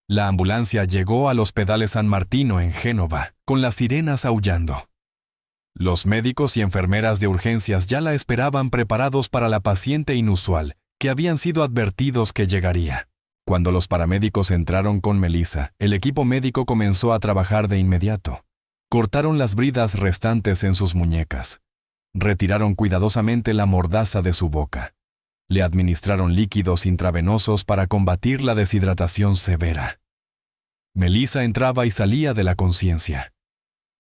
La ambulancia llegó al Hospedale San Martino en Génova, con las sirenas aullando. Los médicos y enfermeras de urgencias ya la esperaban, preparados para la paciente inusual, que habían sido advertidos que llegaría. Cuando los paramédicos entraron con Melissa, el equipo médico comenzó a trabajar de inmediato. Cortaron las bridas restantes en sus muñecas. Retiraron cuidadosamente la mordaza de su boca. Le administraron líquidos intravenosos para combatir la deshidratación severa. Melissa entraba y salía de la conciencia.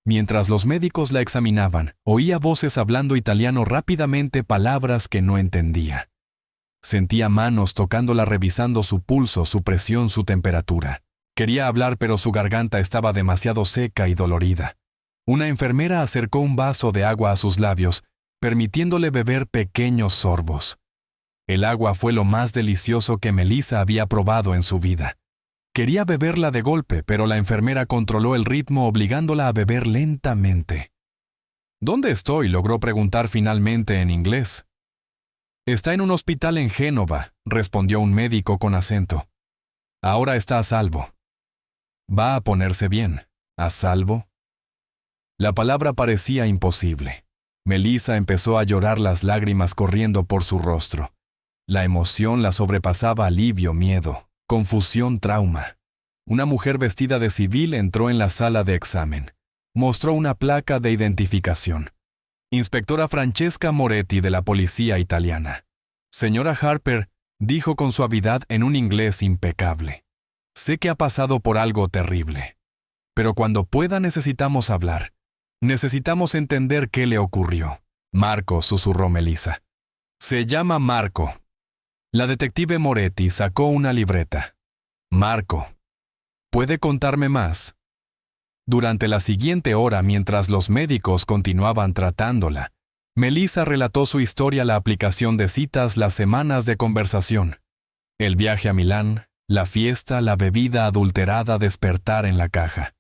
Mientras los médicos la examinaban, oía voces hablando italiano rápidamente, palabras que no entendía. Sentía manos tocándola, revisando su pulso, su presión, su temperatura. Quería hablar, pero su garganta estaba demasiado seca y dolorida. Una enfermera acercó un vaso de agua a sus labios, permitiéndole beber pequeños sorbos. El agua fue lo más delicioso que Melissa había probado en su vida. Quería beberla de golpe, pero la enfermera controló el ritmo, obligándola a beber lentamente. ¿Dónde estoy?, logró preguntar finalmente en inglés. Está en un hospital en Génova, respondió un médico con acento. Ahora está a salvo. Va a ponerse bien. ¿A salvo? La palabra parecía imposible. Melissa empezó a llorar, las lágrimas corriendo por su rostro. La emoción la sobrepasaba: alivio, miedo, confusión, trauma. Una mujer vestida de civil entró en la sala de examen. Mostró una placa de identificación. Inspectora Francesca Moretti, de la policía italiana. Señora Harper, dijo con suavidad en un inglés impecable. Sé que ha pasado por algo terrible. Pero cuando pueda necesitamos hablar. Necesitamos entender qué le ocurrió. Marco, susurró Melissa. Se llama Marco. La detective Moretti sacó una libreta. Marco. ¿Puede contarme más? Durante la siguiente hora, mientras los médicos continuaban tratándola, Melissa relató su historia: la aplicación de citas, las semanas de conversación, el viaje a Milán, la fiesta, la bebida adulterada, despertar en la caja.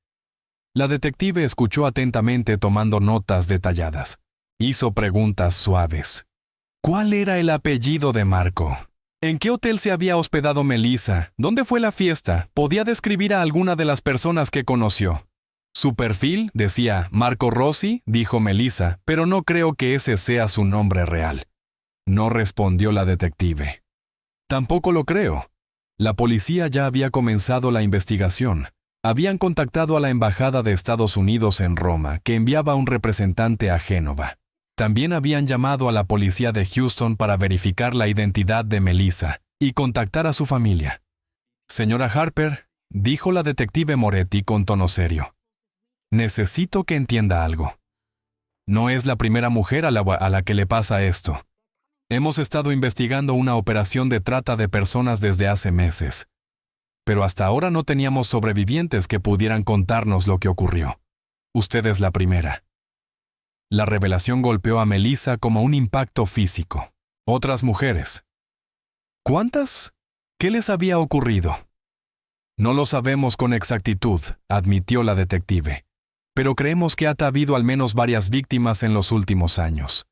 La detective escuchó atentamente, tomando notas detalladas. Hizo preguntas suaves. ¿Cuál era el apellido de Marco? ¿En qué hotel se había hospedado Melissa? ¿Dónde fue la fiesta? ¿Podía describir a alguna de las personas que conoció? Su perfil decía Marco Rossi, dijo Melissa, pero no creo que ese sea su nombre real. No respondió la detective. Tampoco lo creo. La policía ya había comenzado la investigación. Habían contactado a la Embajada de Estados Unidos en Roma, que enviaba un representante a Génova. También habían llamado a la policía de Houston para verificar la identidad de Melissa y contactar a su familia. Señora Harper, dijo la detective Moretti con tono serio. Necesito que entienda algo. No es la primera mujer a la que le pasa esto. Hemos estado investigando una operación de trata de personas desde hace meses. Pero hasta ahora no teníamos sobrevivientes que pudieran contarnos lo que ocurrió. Usted es la primera. La revelación golpeó a Melissa como un impacto físico. Otras mujeres. ¿Cuántas? ¿Qué les había ocurrido? No lo sabemos con exactitud, admitió la detective. Pero creemos que ha habido al menos varias víctimas en los últimos años.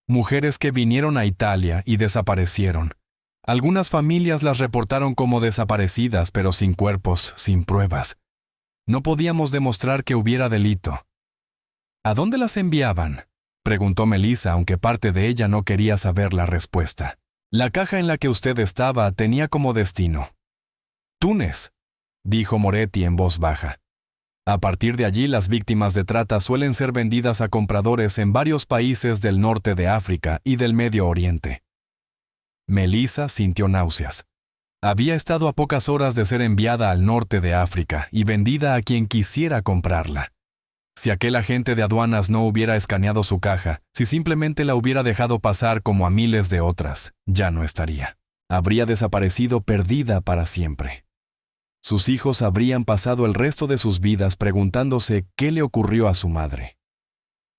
Mujeres que vinieron a Italia y desaparecieron. Algunas familias las reportaron como desaparecidas, pero sin cuerpos, sin pruebas. No podíamos demostrar que hubiera delito. ¿A dónde las enviaban?, preguntó Melissa, aunque parte de ella no quería saber la respuesta. La caja en la que usted estaba tenía como destino Túnez, dijo Moretti en voz baja. A partir de allí, las víctimas de trata suelen ser vendidas a compradores en varios países del norte de África y del Medio Oriente. Melissa sintió náuseas. Había estado a pocas horas de ser enviada al norte de África y vendida a quien quisiera comprarla. Si aquel agente de aduanas no hubiera escaneado su caja, si simplemente la hubiera dejado pasar como a miles de otras, ya no estaría. Habría desaparecido, perdida para siempre. Sus hijos habrían pasado el resto de sus vidas preguntándose qué le ocurrió a su madre.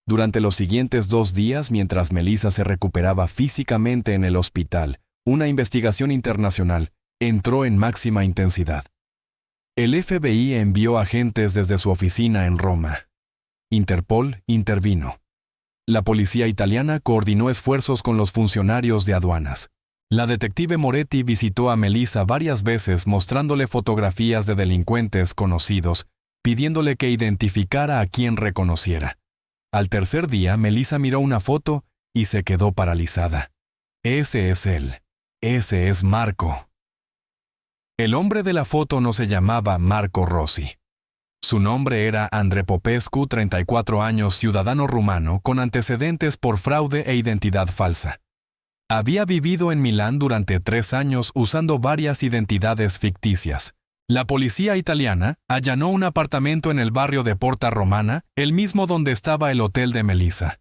Durante los siguientes 2 días, mientras Melissa se recuperaba físicamente en el hospital, una investigación internacional entró en máxima intensidad. El FBI envió agentes desde su oficina en Roma. Interpol intervino. La policía italiana coordinó esfuerzos con los funcionarios de aduanas. La detective Moretti visitó a Melissa varias veces, mostrándole fotografías de delincuentes conocidos, pidiéndole que identificara a quien reconociera. Al tercer día, Melissa miró una foto y se quedó paralizada. Ese es él. Ese es Marco. El hombre de la foto no se llamaba Marco Rossi. Su nombre era André Popescu, 34 años, ciudadano rumano, con antecedentes por fraude e identidad falsa. Había vivido en Milán durante 3 años usando varias identidades ficticias. La policía italiana allanó un apartamento en el barrio de Porta Romana, el mismo donde estaba el hotel de Melissa.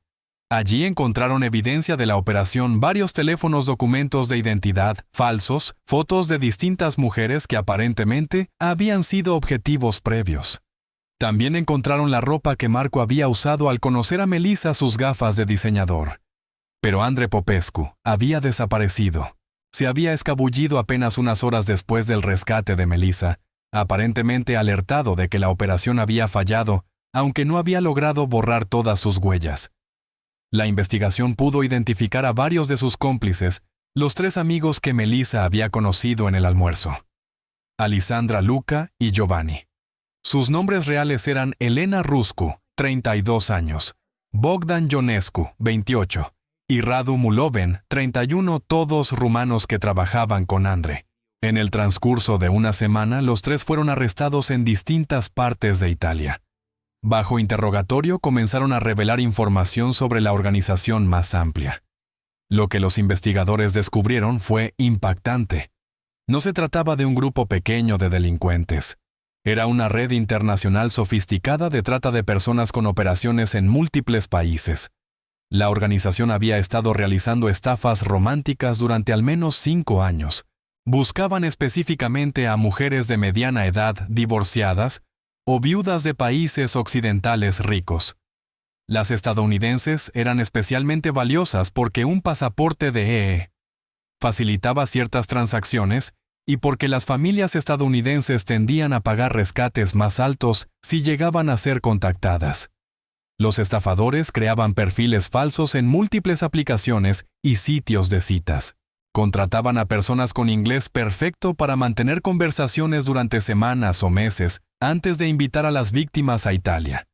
Allí encontraron evidencia de la operación, varios teléfonos, documentos de identidad falsos, fotos de distintas mujeres que aparentemente habían sido objetivos previos. También encontraron la ropa que Marco había usado al conocer a Melissa, sus gafas de diseñador. Pero André Popescu había desaparecido. Se había escabullido apenas unas horas después del rescate de Melissa, aparentemente alertado de que la operación había fallado, aunque no había logrado borrar todas sus huellas. La investigación pudo identificar a varios de sus cómplices, los 3 amigos que Melissa había conocido en el almuerzo: Alisandra, Luca y Giovanni. Sus nombres reales eran Elena Ruscu, 32 años, Bogdan Ionescu, 28, y Radu Muloven, 31, todos rumanos que trabajaban con André. En el transcurso de una semana, los 3 fueron arrestados en distintas partes de Italia. Bajo interrogatorio comenzaron a revelar información sobre la organización más amplia. Lo que los investigadores descubrieron fue impactante. No se trataba de un grupo pequeño de delincuentes. Era una red internacional sofisticada de trata de personas con operaciones en múltiples países. La organización había estado realizando estafas románticas durante al menos 5 años. Buscaban específicamente a mujeres de mediana edad divorciadas o viudas de países occidentales ricos. Las estadounidenses eran especialmente valiosas porque un pasaporte de EE facilitaba ciertas transacciones y porque las familias estadounidenses tendían a pagar rescates más altos si llegaban a ser contactadas. Los estafadores creaban perfiles falsos en múltiples aplicaciones y sitios de citas. Contrataban a personas con inglés perfecto para mantener conversaciones durante semanas o meses antes de invitar a las víctimas a Italia.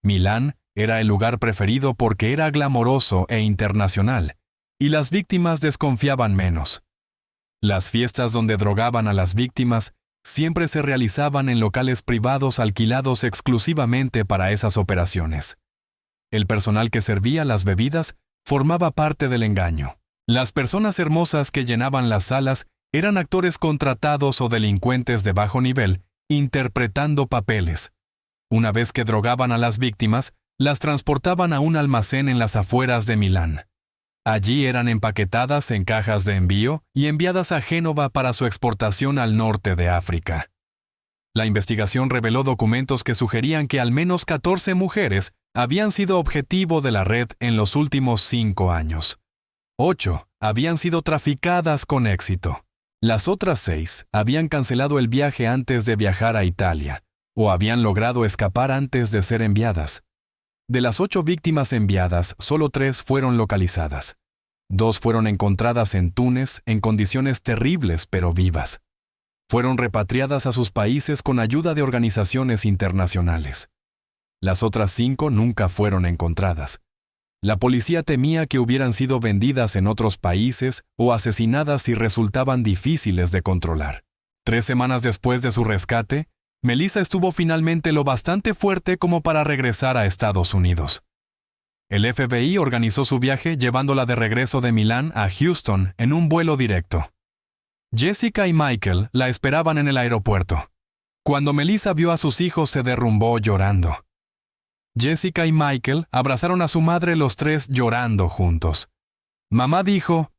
Milán era el lugar preferido porque era glamoroso e internacional, y las víctimas desconfiaban menos. Las fiestas donde drogaban a las víctimas siempre se realizaban en locales privados alquilados exclusivamente para esas operaciones. El personal que servía las bebidas formaba parte del engaño. Las personas hermosas que llenaban las salas eran actores contratados o delincuentes de bajo nivel, interpretando papeles. Una vez que drogaban a las víctimas, las transportaban a un almacén en las afueras de Milán. Allí eran empaquetadas en cajas de envío y enviadas a Génova para su exportación al norte de África. La investigación reveló documentos que sugerían que al menos 14 mujeres habían sido objetivo de la red en los últimos 5 años. 8 habían sido traficadas con éxito. Las otras 6 habían cancelado el viaje antes de viajar a Italia, o habían logrado escapar antes de ser enviadas. De las 8 víctimas enviadas, solo 3 fueron localizadas. 2 fueron encontradas en Túnez en condiciones terribles pero vivas. Fueron repatriadas a sus países con ayuda de organizaciones internacionales. Las otras 5 nunca fueron encontradas. La policía temía que hubieran sido vendidas en otros países o asesinadas si resultaban difíciles de controlar. 3 semanas después de su rescate, Melissa estuvo finalmente lo bastante fuerte como para regresar a Estados Unidos. El FBI organizó su viaje llevándola de regreso de Milán a Houston en un vuelo directo. Jessica y Michael la esperaban en el aeropuerto. Cuando Melissa vio a sus hijos, se derrumbó llorando. Jessica y Michael abrazaron a su madre, los 3 llorando juntos. Mamá dijo: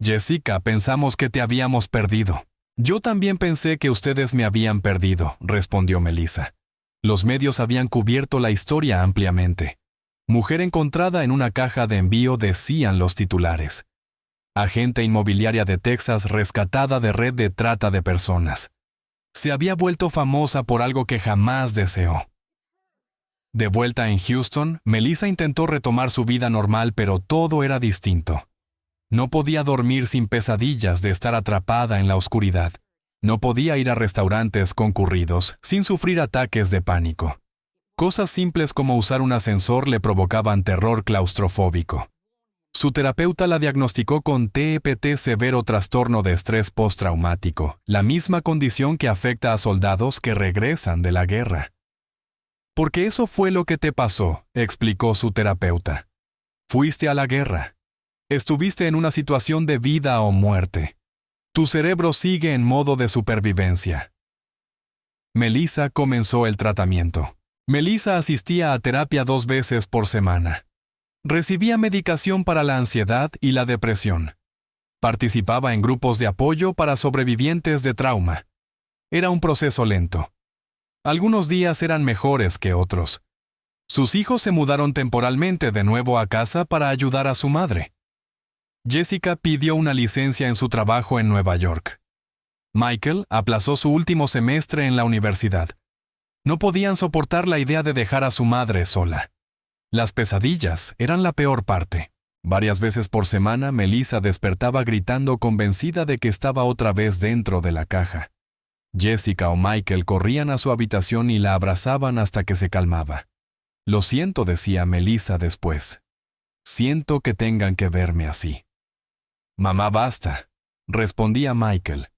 «Jessica, pensamos que te habíamos perdido». «Yo también pensé que ustedes me habían perdido», respondió Melissa. Los medios habían cubierto la historia ampliamente. «Mujer encontrada en una caja de envío», decían los titulares. «Agente inmobiliaria de Texas rescatada de red de trata de personas». Se había vuelto famosa por algo que jamás deseó. De vuelta en Houston, Melissa intentó retomar su vida normal, pero todo era distinto. No podía dormir sin pesadillas de estar atrapada en la oscuridad. No podía ir a restaurantes concurridos sin sufrir ataques de pánico. Cosas simples como usar un ascensor le provocaban terror claustrofóbico. Su terapeuta la diagnosticó con TEPT, severo trastorno de estrés postraumático, la misma condición que afecta a soldados que regresan de la guerra. «Porque eso fue lo que te pasó», explicó su terapeuta. «Fuiste a la guerra. Estuviste en una situación de vida o muerte. Tu cerebro sigue en modo de supervivencia. Melissa comenzó el tratamiento. Melissa asistía a terapia 2 veces por semana. Recibía medicación para la ansiedad y la depresión. Participaba en grupos de apoyo para sobrevivientes de trauma. Era un proceso lento. Algunos días eran mejores que otros. Sus hijos se mudaron temporalmente de nuevo a casa para ayudar a su madre. Jessica pidió una licencia en su trabajo en Nueva York. Michael aplazó su último semestre en la universidad. No podían soportar la idea de dejar a su madre sola. Las pesadillas eran la peor parte. Varias veces por semana, Melissa despertaba gritando convencida de que estaba otra vez dentro de la caja. Jessica o Michael corrían a su habitación y la abrazaban hasta que se calmaba. Lo siento, decía Melissa después. Siento que tengan que verme así. Mamá, basta, respondía Michael.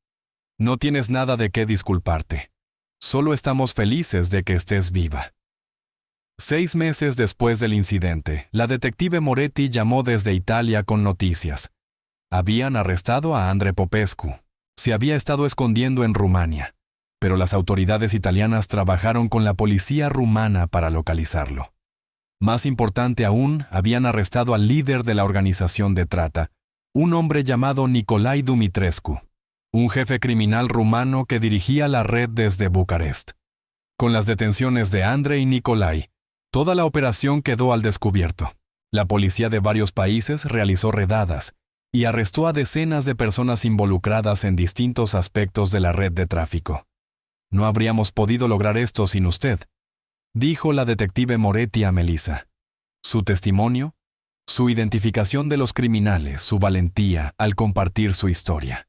No tienes nada de qué disculparte. Solo estamos felices de que estés viva. 6 meses después del incidente, la detective Moretti llamó desde Italia con noticias. Habían arrestado a Andre Popescu. Se había estado escondiendo en Rumania, pero las autoridades italianas trabajaron con la policía rumana para localizarlo. Más importante aún, habían arrestado al líder de la organización de trata, un hombre llamado Nicolae Dumitrescu, un jefe criminal rumano que dirigía la red desde Bucarest. Con las detenciones de Andre y Nicolae, toda la operación quedó al descubierto. La policía de varios países realizó redadas y arrestó a decenas de personas involucradas en distintos aspectos de la red de tráfico. No habríamos podido lograr esto sin usted, dijo la detective Moretti a Melissa. Su testimonio, su identificación de los criminales, su valentía al compartir su historia.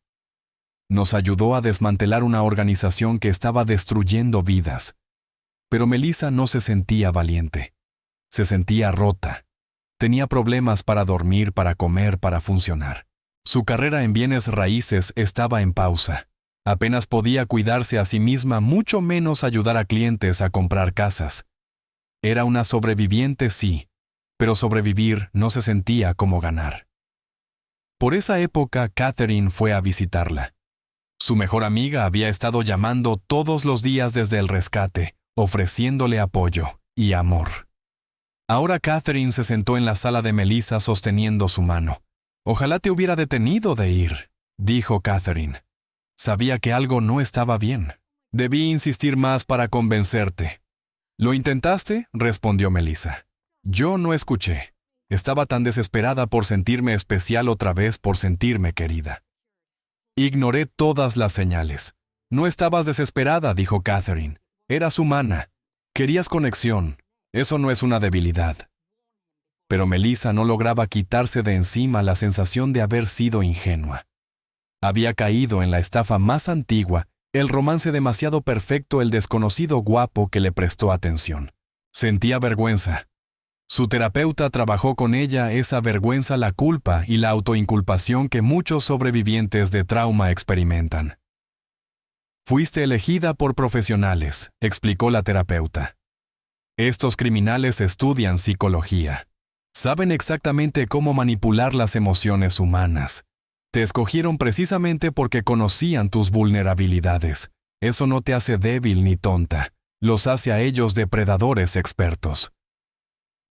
Nos ayudó a desmantelar una organización que estaba destruyendo vidas. Pero Melissa no se sentía valiente. Se sentía rota. Tenía problemas para dormir, para comer, para funcionar. Su carrera en bienes raíces estaba en pausa. Apenas podía cuidarse a sí misma, mucho menos ayudar a clientes a comprar casas. Era una sobreviviente, sí, pero sobrevivir no se sentía como ganar. Por esa época, Catherine fue a visitarla. Su mejor amiga había estado llamando todos los días desde el rescate, ofreciéndole apoyo y amor. Ahora Catherine se sentó en la sala de Melissa sosteniendo su mano. «Ojalá te hubiera detenido de ir», dijo Catherine. Sabía que algo no estaba bien. «Debí insistir más para convencerte». «¿Lo intentaste?», respondió Melissa. «Yo no escuché. Estaba tan desesperada por sentirme especial otra vez, por sentirme querida». «Ignoré todas las señales». «No estabas desesperada», dijo Catherine. «Eras humana. Querías conexión. Eso no es una debilidad». Pero Melissa no lograba quitarse de encima la sensación de haber sido ingenua. Había caído en la estafa más antigua, el romance demasiado perfecto, el desconocido guapo que le prestó atención. Sentía vergüenza. Su terapeuta trabajó con ella esa vergüenza, la culpa y la autoinculpación que muchos sobrevivientes de trauma experimentan. «Fuiste elegida por profesionales», explicó la terapeuta. «Estos criminales estudian psicología. Saben exactamente cómo manipular las emociones humanas. Te escogieron precisamente porque conocían tus vulnerabilidades. Eso no te hace débil ni tonta. Los hace a ellos depredadores expertos».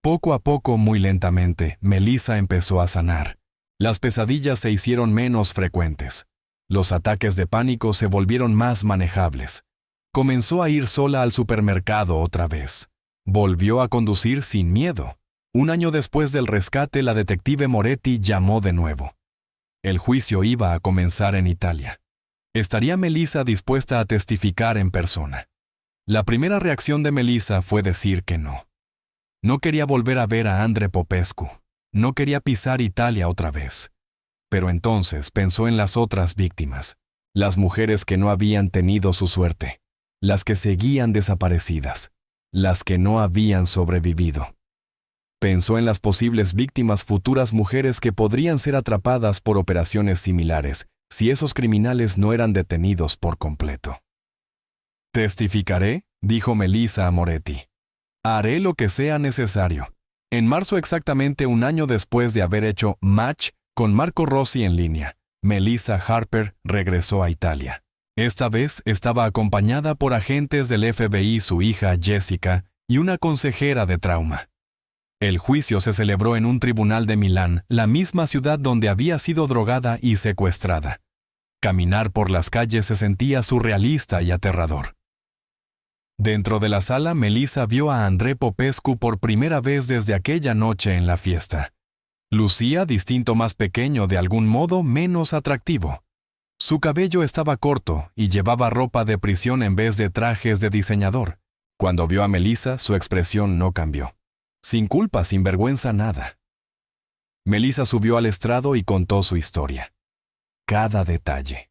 Poco a poco, muy lentamente, Melissa empezó a sanar. Las pesadillas se hicieron menos frecuentes. Los ataques de pánico se volvieron más manejables. Comenzó a ir sola al supermercado otra vez. Volvió a conducir sin miedo. Un año después del rescate, la detective Moretti llamó de nuevo. El juicio iba a comenzar en Italia. ¿Estaría Melissa dispuesta a testificar en persona? La primera reacción de Melissa fue decir que no. No quería volver a ver a Andre Popescu. No quería pisar Italia otra vez. Pero entonces pensó en las otras víctimas, las mujeres que no habían tenido su suerte, las que seguían desaparecidas, las que no habían sobrevivido. Pensó en las posibles víctimas, futuras mujeres que podrían ser atrapadas por operaciones similares si esos criminales no eran detenidos por completo. «Testificaré», dijo Melissa a Moretti. «Haré lo que sea necesario». En marzo, exactamente un año después de haber hecho match con Marco Rossi en línea, Melissa Harper regresó a Italia. Esta vez estaba acompañada por agentes del FBI, su hija Jessica y una consejera de trauma. El juicio se celebró en un tribunal de Milán, la misma ciudad donde había sido drogada y secuestrada. Caminar por las calles se sentía surrealista y aterrador. Dentro de la sala, Melissa vio a André Popescu por primera vez desde aquella noche en la fiesta. Lucía distinto, más pequeño, de algún modo menos atractivo. Su cabello estaba corto y llevaba ropa de prisión en vez de trajes de diseñador. Cuando vio a Melissa, su expresión no cambió. Sin culpa, sin vergüenza, nada. Melissa subió al estrado y contó su historia. Cada detalle.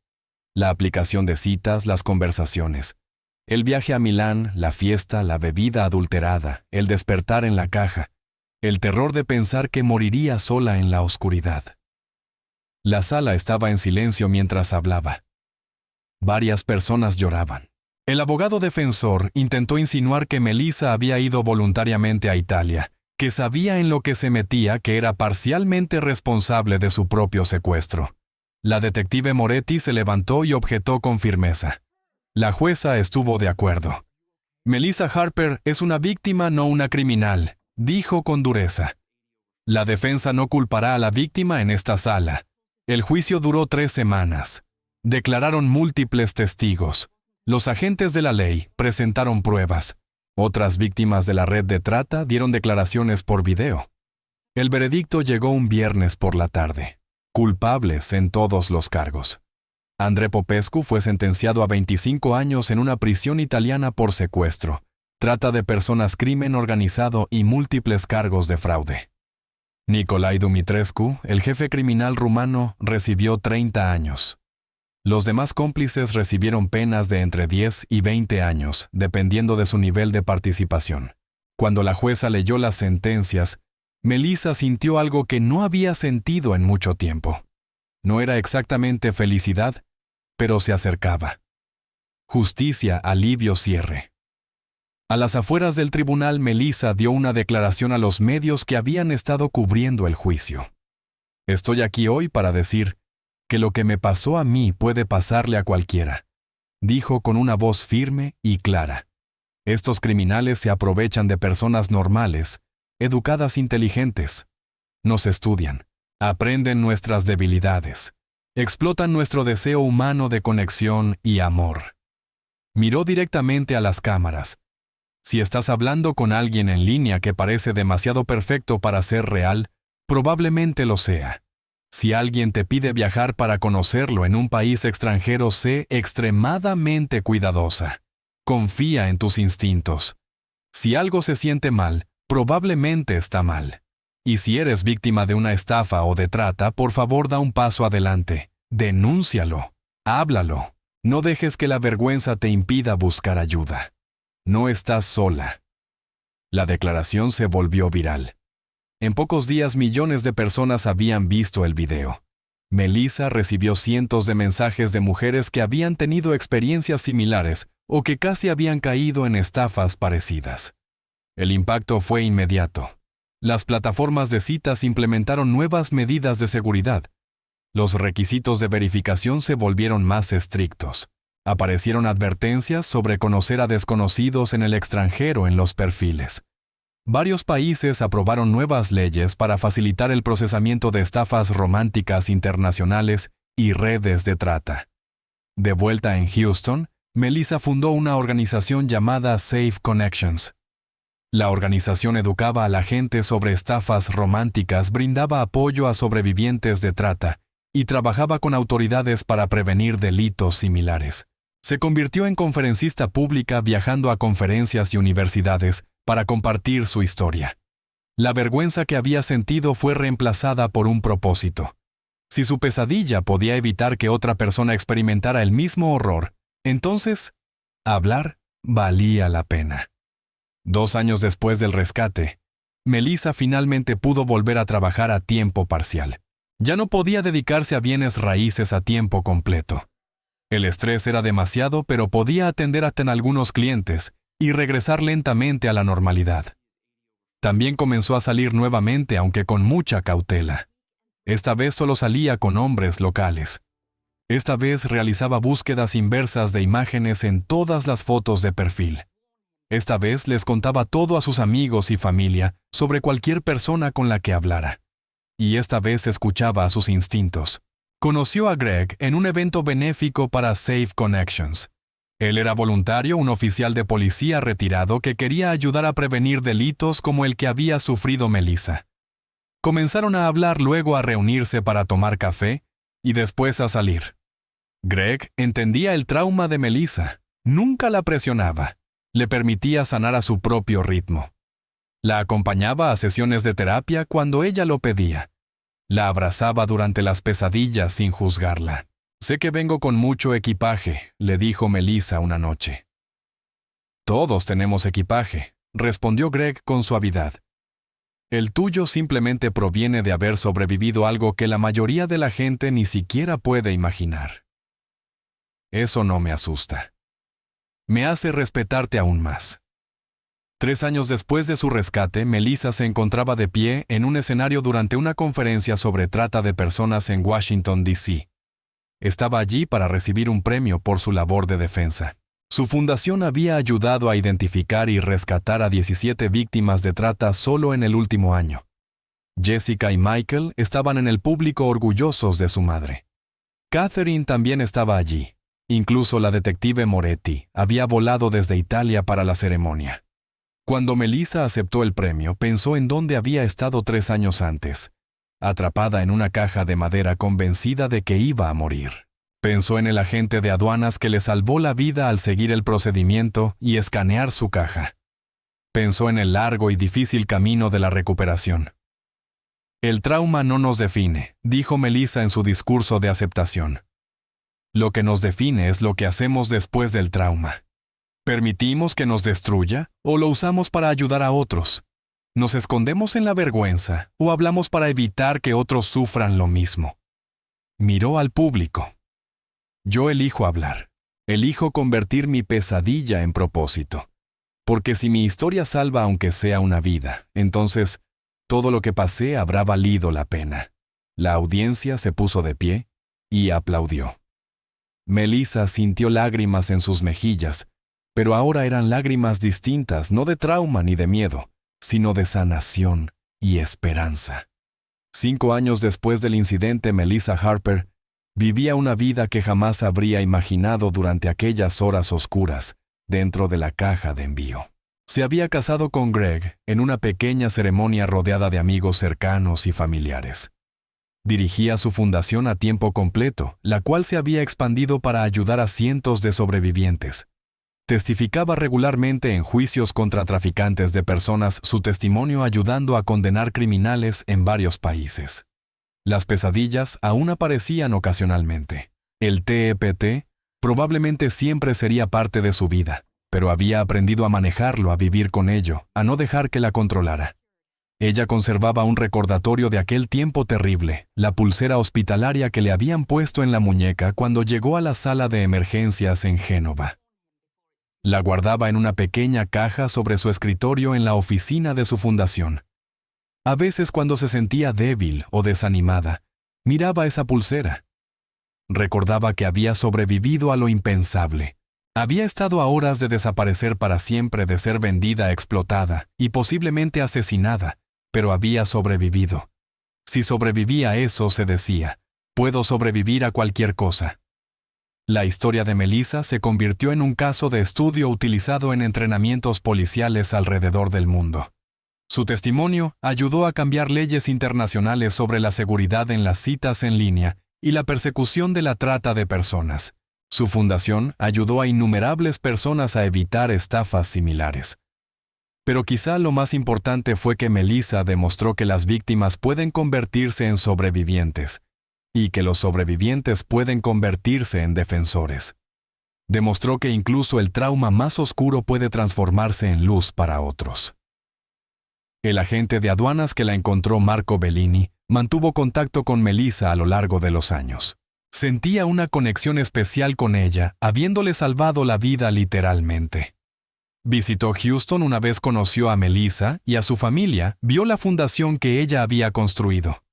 La aplicación de citas, las conversaciones. El viaje a Milán, la fiesta, la bebida adulterada, el despertar en la caja. El terror de pensar que moriría sola en la oscuridad. La sala estaba en silencio mientras hablaba. Varias personas lloraban. El abogado defensor intentó insinuar que Melissa había ido voluntariamente a Italia, que sabía en lo que se metía, que era parcialmente responsable de su propio secuestro. La detective Moretti se levantó y objetó con firmeza. La jueza estuvo de acuerdo. Melissa Harper es una víctima, no una criminal, dijo con dureza. La defensa no culpará a la víctima en esta sala. El juicio duró 3 semanas. Declararon múltiples testigos. Los agentes de la ley presentaron pruebas. Otras víctimas de la red de trata dieron declaraciones por video. El veredicto llegó un viernes por la tarde. Culpables en todos los cargos. André Popescu fue sentenciado a 25 años en una prisión italiana por secuestro, trata de personas, crimen organizado y múltiples cargos de fraude. Nicolae Dumitrescu, el jefe criminal rumano, recibió 30 años. Los demás cómplices recibieron penas de entre 10 y 20 años, dependiendo de su nivel de participación. Cuando la jueza leyó las sentencias, Melissa sintió algo que no había sentido en mucho tiempo. No era exactamente felicidad, pero se acercaba. Justicia, alivio, cierre. A las afueras del tribunal, Melissa dio una declaración a los medios que habían estado cubriendo el juicio. Estoy aquí hoy para decir que lo que me pasó a mí puede pasarle a cualquiera, dijo con una voz firme y clara. Estos criminales se aprovechan de personas normales, educadas, inteligentes. Nos estudian, aprenden nuestras debilidades, explotan nuestro deseo humano de conexión y amor. Miró directamente a las cámaras. Si estás hablando con alguien en línea que parece demasiado perfecto para ser real, probablemente lo sea. Si alguien te pide viajar para conocerlo en un país extranjero, sé extremadamente cuidadosa. Confía en tus instintos. Si algo se siente mal, probablemente está mal. Y si eres víctima de una estafa o de trata, por favor da un paso adelante. Denúncialo. Háblalo. No dejes que la vergüenza te impida buscar ayuda. No estás sola. La declaración se volvió viral. En pocos días, millones de personas habían visto el video. Melissa recibió cientos de mensajes de mujeres que habían tenido experiencias similares o que casi habían caído en estafas parecidas. El impacto fue inmediato. Las plataformas de citas implementaron nuevas medidas de seguridad. Los requisitos de verificación se volvieron más estrictos. Aparecieron advertencias sobre conocer a desconocidos en el extranjero en los perfiles. Varios países aprobaron nuevas leyes para facilitar el procesamiento de estafas románticas internacionales y redes de trata. De vuelta en Houston, Melissa fundó una organización llamada Safe Connections. La organización educaba a la gente sobre estafas románticas, brindaba apoyo a sobrevivientes de trata y trabajaba con autoridades para prevenir delitos similares. Se convirtió en conferencista pública, viajando a conferencias y universidades para compartir su historia. La vergüenza que había sentido fue reemplazada por un propósito. Si su pesadilla podía evitar que otra persona experimentara el mismo horror, entonces, hablar valía la pena. 2 años después del rescate, Melissa finalmente pudo volver a trabajar a tiempo parcial. Ya no podía dedicarse a bienes raíces a tiempo completo. El estrés era demasiado, pero podía atender a algunos clientes y regresar lentamente a la normalidad. También comenzó a salir nuevamente, aunque con mucha cautela. Esta vez solo salía con hombres locales. Esta vez realizaba búsquedas inversas de imágenes en todas las fotos de perfil. Esta vez les contaba todo a sus amigos y familia sobre cualquier persona con la que hablara. Y esta vez escuchaba a sus instintos. Conoció a Greg en un evento benéfico para Safe Connections. Él era voluntario, un oficial de policía retirado que quería ayudar a prevenir delitos como el que había sufrido Melissa. Comenzaron a hablar, luego a reunirse para tomar café y después a salir. Greg entendía el trauma de Melissa. Nunca la presionaba. Le permitía sanar a su propio ritmo. La acompañaba a sesiones de terapia cuando ella lo pedía. La abrazaba durante las pesadillas sin juzgarla. «Sé que vengo con mucho equipaje», le dijo Melissa una noche. «Todos tenemos equipaje», respondió Greg con suavidad. «El tuyo simplemente proviene de haber sobrevivido algo que la mayoría de la gente ni siquiera puede imaginar». Eso no me asusta. Me hace respetarte aún más. 3 años después de su rescate, Melissa se encontraba de pie en un escenario durante una conferencia sobre trata de personas en Washington, D.C. Estaba allí para recibir un premio por su labor de defensa. Su fundación había ayudado a identificar y rescatar a 17 víctimas de trata solo en el último año. Jessica y Michael estaban en el público orgullosos de su madre. Catherine también estaba allí. Incluso la detective Moretti había volado desde Italia para la ceremonia. Cuando Melissa aceptó el premio, pensó en dónde había estado 3 años antes, atrapada en una caja de madera convencida de que iba a morir. Pensó en el agente de aduanas que le salvó la vida al seguir el procedimiento y escanear su caja. Pensó en el largo y difícil camino de la recuperación. «El trauma no nos define», dijo Melissa en su discurso de aceptación. «Lo que nos define es lo que hacemos después del trauma. ¿Permitimos que nos destruya o lo usamos para ayudar a otros? ¿Nos escondemos en la vergüenza o hablamos para evitar que otros sufran lo mismo?» Miró al público. «Yo elijo hablar. Elijo convertir mi pesadilla en propósito. Porque si mi historia salva aunque sea una vida, entonces todo lo que pasé habrá valido la pena». La audiencia se puso de pie y aplaudió. Melissa sintió lágrimas en sus mejillas, pero ahora eran lágrimas distintas, no de trauma ni de miedo, sino de sanación y esperanza. 5 años después del incidente, Melissa Harper vivía una vida que jamás habría imaginado durante aquellas horas oscuras dentro de la caja de envío. Se había casado con Greg en una pequeña ceremonia rodeada de amigos cercanos y familiares. Dirigía su fundación a tiempo completo, la cual se había expandido para ayudar a cientos de sobrevivientes. Testificaba regularmente en juicios contra traficantes de personas, su testimonio ayudando a condenar criminales en varios países. Las pesadillas aún aparecían ocasionalmente. El TEPT probablemente siempre sería parte de su vida, pero había aprendido a manejarlo, a vivir con ello, a no dejar que la controlara. Ella conservaba un recordatorio de aquel tiempo terrible, la pulsera hospitalaria que le habían puesto en la muñeca cuando llegó a la sala de emergencias en Génova. La guardaba en una pequeña caja sobre su escritorio en la oficina de su fundación. A veces, cuando se sentía débil o desanimada, miraba esa pulsera. Recordaba que había sobrevivido a lo impensable. Había estado a horas de desaparecer para siempre, de ser vendida, explotada y posiblemente asesinada, pero había sobrevivido. Si sobrevivía a eso, se decía, puedo sobrevivir a cualquier cosa. La historia de Melissa se convirtió en un caso de estudio utilizado en entrenamientos policiales alrededor del mundo. Su testimonio ayudó a cambiar leyes internacionales sobre la seguridad en las citas en línea y la persecución de la trata de personas. Su fundación ayudó a innumerables personas a evitar estafas similares. Pero quizá lo más importante fue que Melissa demostró que las víctimas pueden convertirse en sobrevivientes, y que los sobrevivientes pueden convertirse en defensores. Demostró que incluso el trauma más oscuro puede transformarse en luz para otros. El agente de aduanas que la encontró, Marco Bellini, mantuvo contacto con Melissa a lo largo de los años. Sentía una conexión especial con ella, habiéndole salvado la vida literalmente. Visitó Houston una vez, conoció a Melissa y a su familia, vio la fundación que ella había construido.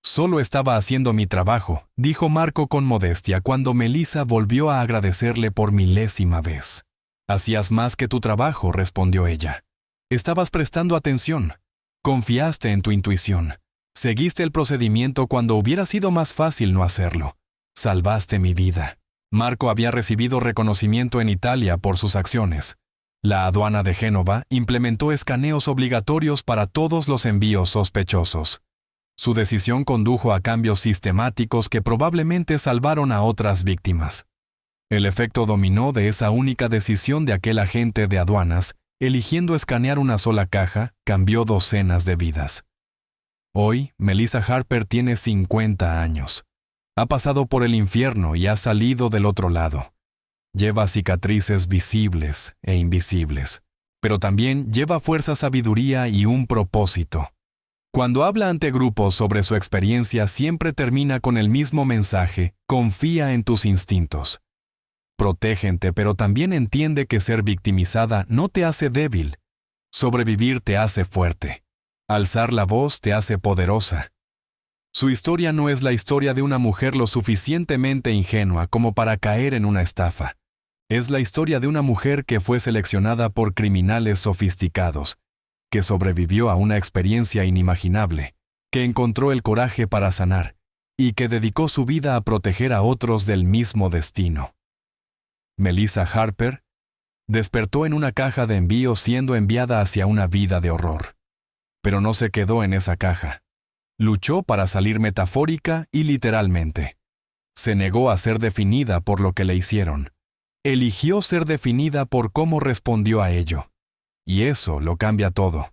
Solo estaba haciendo mi trabajo, dijo Marco con modestia cuando Melissa volvió a agradecerle por milésima vez. Hacías más que tu trabajo, respondió ella. Estabas prestando atención. Confiaste en tu intuición. Seguiste el procedimiento cuando hubiera sido más fácil no hacerlo. Salvaste mi vida. Marco había recibido reconocimiento en Italia por sus acciones. La aduana de Génova implementó escaneos obligatorios para todos los envíos sospechosos. Su decisión condujo a cambios sistemáticos que probablemente salvaron a otras víctimas. El efecto dominó de esa única decisión de aquel agente de aduanas, eligiendo escanear una sola caja, cambió docenas de vidas. Hoy, Melissa Harper tiene 50 años. Ha pasado por el infierno y ha salido del otro lado. Lleva cicatrices visibles e invisibles, pero también lleva fuerza, sabiduría y un propósito. Cuando habla ante grupos sobre su experiencia, siempre termina con el mismo mensaje: confía en tus instintos. Protégete, pero también entiende que ser victimizada no te hace débil. Sobrevivir te hace fuerte. Alzar la voz te hace poderosa. Su historia no es la historia de una mujer lo suficientemente ingenua como para caer en una estafa. Es la historia de una mujer que fue seleccionada por criminales sofisticados, que sobrevivió a una experiencia inimaginable, que encontró el coraje para sanar y que dedicó su vida a proteger a otros del mismo destino. Melissa Harper despertó en una caja de envío siendo enviada hacia una vida de horror. Pero no se quedó en esa caja. Luchó para salir metafórica y literalmente. Se negó a ser definida por lo que le hicieron. Eligió ser definida por cómo respondió a ello. Y eso lo cambia todo.